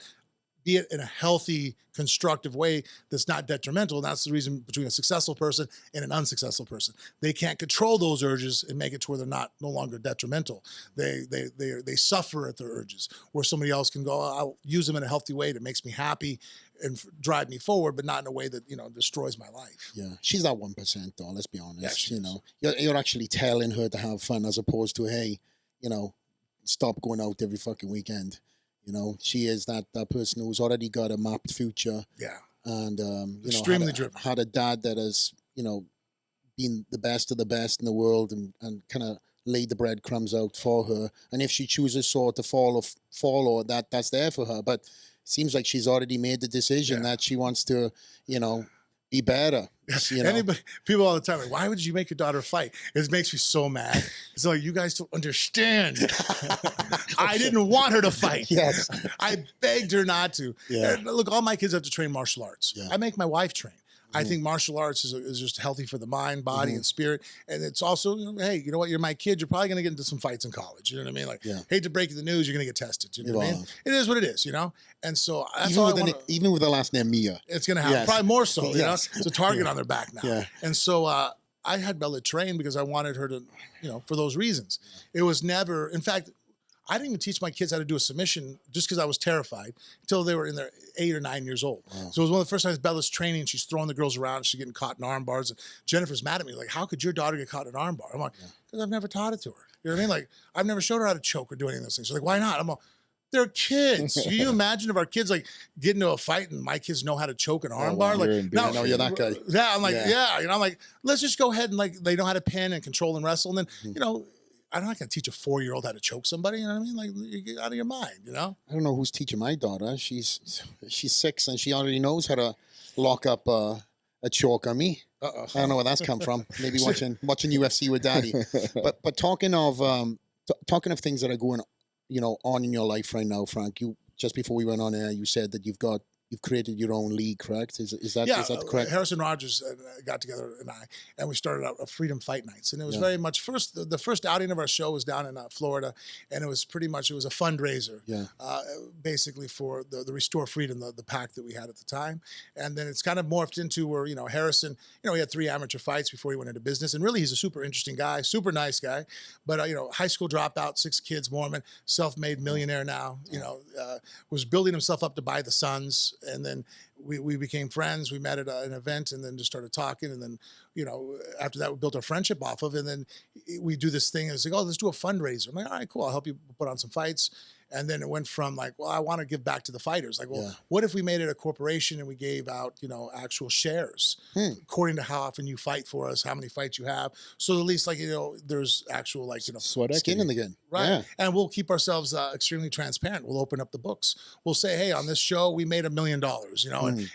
be it in a healthy, constructive way that's not detrimental. And that's the reason between a successful person and an unsuccessful person. They can't control those urges and make it to where they're no longer detrimental. They suffer at their urges, where somebody else can go, I'll use them in a healthy way that makes me happy and drive me forward, but not in a way that, destroys my life. Yeah. She's that 1% though, let's be honest. Yeah, you're actually telling her to have fun, as opposed to, hey, stop going out every fucking weekend. She is that person who's already got a mapped future. Yeah. And, extremely driven. Had a dad that has, been the best of the best in the world, and kind of laid the breadcrumbs out for her. And if she chooses to follow that, that's there for her. But it seems like she's already made the decision that she wants to, be better. People all the time, like, why would you make your daughter fight? It makes me so mad. It's like, you guys don't understand. I didn't want her to fight. Yes. I begged her not to. Yeah. And look, all my kids have to train martial arts. Yeah. I make my wife train. I think martial arts is just healthy for the mind, body, and spirit. And it's also, hey, you know what? You're my kid. You're probably going to get into some fights in college. You know what I mean? Like, hate to break you the news, you're going to get tested. You know what I mean? It is what it is, And so that's even with the last name Mia, it's going to happen. Probably more so. It's a target on their back now. Yeah. And so I had Bella train because I wanted her to, for those reasons. It was never, in fact, I didn't even teach my kids how to do a submission just because I was terrified until they were in their 8 or 9 years old. Wow. So it was one of the first times Bella's training. She's throwing the girls around. She's getting caught in arm bars. And Jennifer's mad at me. Like, how could your daughter get caught in an arm bar? I'm like, because I've never taught it to her. You know what I mean? Like, I've never showed her how to choke or do any of those things. She's like, why not? I'm like, they're kids. Can you imagine if our kids like get into a fight and my kids know how to choke an arm bar? Like, no, you're that guy. Yeah, I'm like, I'm like, let's just go ahead and like they know how to pin and control and wrestle. And then, I'm not going to teach a 4-year-old how to choke somebody. You know what I mean? Like, you get out of your mind, I don't know who's teaching my daughter. She's 6 and she already knows how to lock up a choke on me. I don't know where that's come from. Maybe watching UFC with daddy. But talking of things that are going, on in your life right now, Frank, you just before we went on air, you said that you've created your own league, correct? Is that correct? Harrison Rogers got together and we started out a Freedom Fight Nights, and it was very much the first outing of our show was down in Florida, and it was a fundraiser, basically for the Restore Freedom, the pack that we had at the time, and then it's kind of morphed into where Harrison, he had 3 amateur fights before he went into business, and really he's a super interesting guy, super nice guy, but high school dropout, 6 kids, Mormon, self-made millionaire now, was building himself up to buy the Suns. And then we became friends. We met at an event and then just started talking. And then, after that, we built our friendship off of. And then we do this thing and it's like, oh, let's do a fundraiser. I'm like, all right, cool. I'll help you put on some fights. And then it went from like, well, I want to give back to the fighters. Like, well, what if we made it a corporation and we gave out, actual shares according to how often you fight for us, how many fights you have. So at least like, there's actual like, sweat skin in the game. Right. Yeah. And we'll keep ourselves extremely transparent. We'll open up the books. We'll say, hey, on this show, we made $1 million,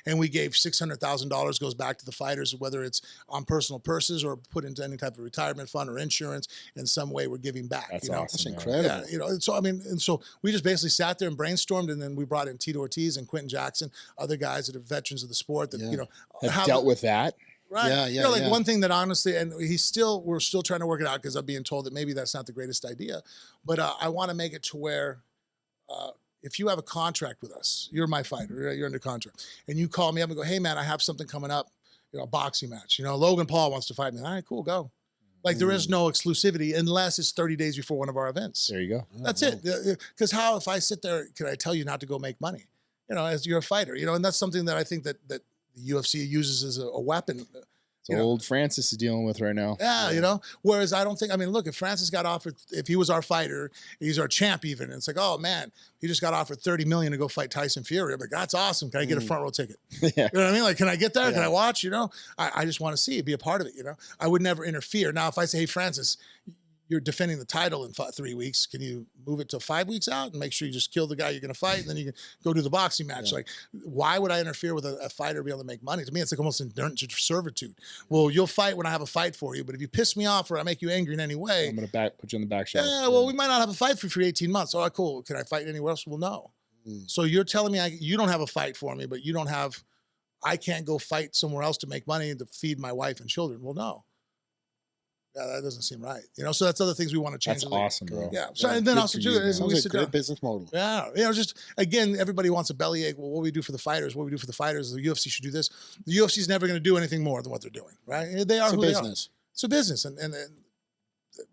and we gave $600,000 goes back to the fighters, whether it's on personal purses or put into any type of retirement fund or insurance. In some way, we're giving back. That's awesome. That's incredible. Yeah, so, and so we just basically sat there and brainstormed, and then we brought in Tito Ortiz and Quentin Jackson, other guys that are veterans of the sport that, have dealt with that. Right. Yeah. One thing that honestly, and we're still trying to work it out because I'm being told that maybe that's not the greatest idea, but I want to make it to where if you have a contract with us, you're my fighter, you're under contract, and you call me up and go, hey man, I have something coming up, a boxing match. Logan Paul wants to fight me. All right, cool, go. Like there is no exclusivity unless it's 30 days before one of our events. There you go. That's it. Because how, if I sit there, can I tell you not to go make money? As you're a fighter, and that's something that I think that the UFC uses as a weapon. It's old Francis is dealing with right now. Yeah, Whereas I don't think, look, if Francis got offered, if he was our fighter, he's our champ even, and it's like, oh man, he just got offered $30 million to go fight Tyson Fury. I'm like, that's awesome. Can I get a front row ticket? Yeah. You know what I mean? Like, can I get there? Can I watch? I just want to see it, be a part of it. I would never interfere. Now, if I say, hey, Francis, you're defending the title in 3 weeks. Can you move it to 5 weeks out and make sure you just kill the guy you're going to fight, and then you can go do the boxing match? Like, why would I interfere with a fighter to be able to make money? To me, it's like almost indentured servitude. Well, you'll fight when I have a fight for you, but if you piss me off or I make you angry in any way, I'm going to put you on the back shelf. Yeah, well, we might not have a fight for 18 months. All right, cool. Can I fight anywhere else? Well, no. So you're telling me you don't have a fight for me, but I can't go fight somewhere else to make money to feed my wife and children. Well, no. Yeah, that doesn't seem right. So that's other things we want to change. That's awesome, bro. Yeah. So and then also too, sounds like a great business model. Yeah. Just again, everybody wants a bellyache. Well, what we do for the fighters, the UFC should do this. The UFC is never going to do anything more than what they're doing, right? They are It's a who business. they are. It's a business, and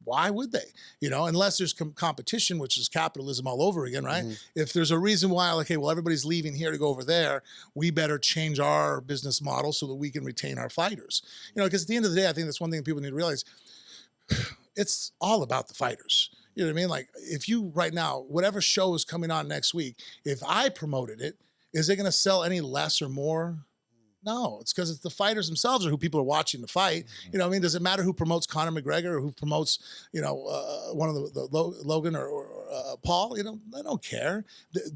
why would they? Unless there's competition, which is capitalism all over again, right? If there's a reason why, like, hey, well, everybody's leaving here to go over there, we better change our business model so that we can retain our fighters. Because at the end of the day, I think that's one thing people need to realize. It's all about the fighters. You know what I mean? Like, if you right now, whatever show is coming on next week, if I promoted it, is it going to sell any less or more? No, it's because it's the fighters themselves are who people are watching the fight. Does it matter who promotes Conor McGregor or who promotes, one of the Logan or Paul? They don't care.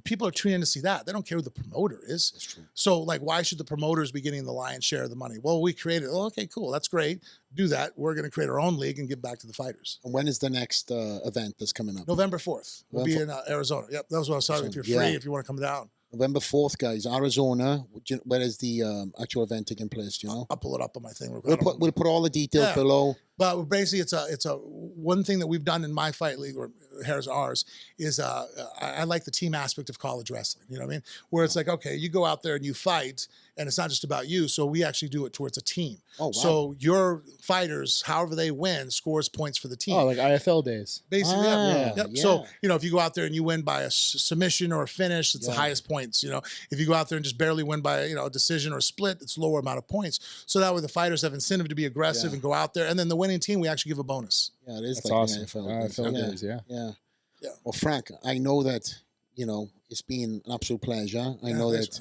People are tuning in to see that. They don't care who the promoter is. That's true. So, like, why should the promoters be getting the lion's share of the money? Well, we created. Oh, okay, cool. That's great. Do that. We're going to create our own league and give back to the fighters. And when is the next event that's coming up? November 4th. We'll be in Arizona. Yep, that was what I was talking about. If you're free, if you want to come down. November 4th, guys, Arizona. Where is the actual event taking place? I'll pull it up on my thing. We'll put all the details below. But basically, it's a one thing that we've done in my fight league, or here's ours, is I like the team aspect of college wrestling. You know what I mean? Where it's like, okay, you go out there and you fight, and it's not just about you. So we actually do it towards a team. Oh, wow. So your fighters, however they win, scores points for the team. Oh, like IFL days. Basically, yeah. So, if you go out there and you win by a submission or a finish, it's the highest points. If you go out there and just barely win by a decision or a split, it's lower amount of points. So that way the fighters have incentive to be aggressive and go out there. And then the winning team, we actually give a bonus. Yeah, it is. That's like awesome. NFL days, yeah. Yeah. Well, Frank, I know that, it's been an absolute pleasure. I know that,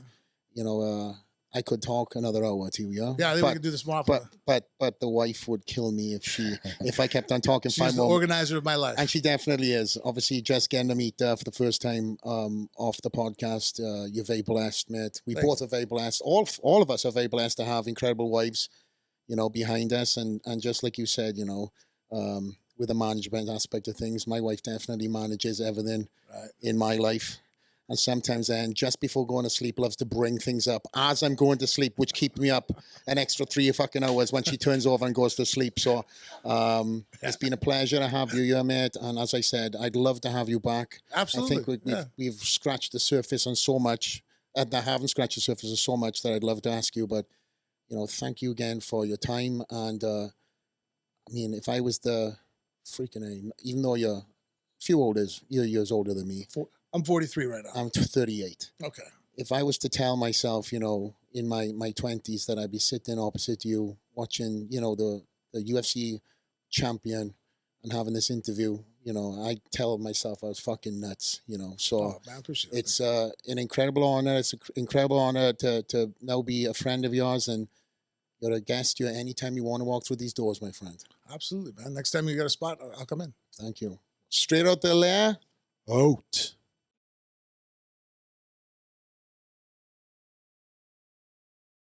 I could talk another hour to you. Yeah, I think we could do this more often. But the wife would kill me if I kept on talking. She's the organizer of my life, and she definitely is. Obviously, just getting to meet for the first time off the podcast. You're very blessed, mate. We both are very blessed. All of us are very blessed to have incredible wives, behind us, and just like you said, with the management aspect of things, my wife definitely manages everything in my life. And sometimes then, just before going to sleep, loves to bring things up as I'm going to sleep, which keeps me up an extra 3 fucking hours when she turns over and goes to sleep. So it's been a pleasure to have you here, mate. And as I said, I'd love to have you back. Absolutely. I think we've scratched the surface on so much. And I haven't scratched the surface on so much that I'd love to ask you. But, thank you again for your time. And, if I was the freaking, even though you're a few years older than me. I'm 43 right now. I'm 38. Okay. if I was to tell myself, you know, in my 20s that I'd be sitting opposite you watching, you know, the UFC champion and having this interview, you know, I tell myself I was fucking nuts, you know. So Oh, man, I appreciate it. it's an incredible honor. It's an incredible honor to now be a friend of yours, and you're a guest. You're anytime you want to walk through these doors, my friend. Absolutely, man. Next time you got a spot, I'll come in. Thank you. Straight Out The Lair, out.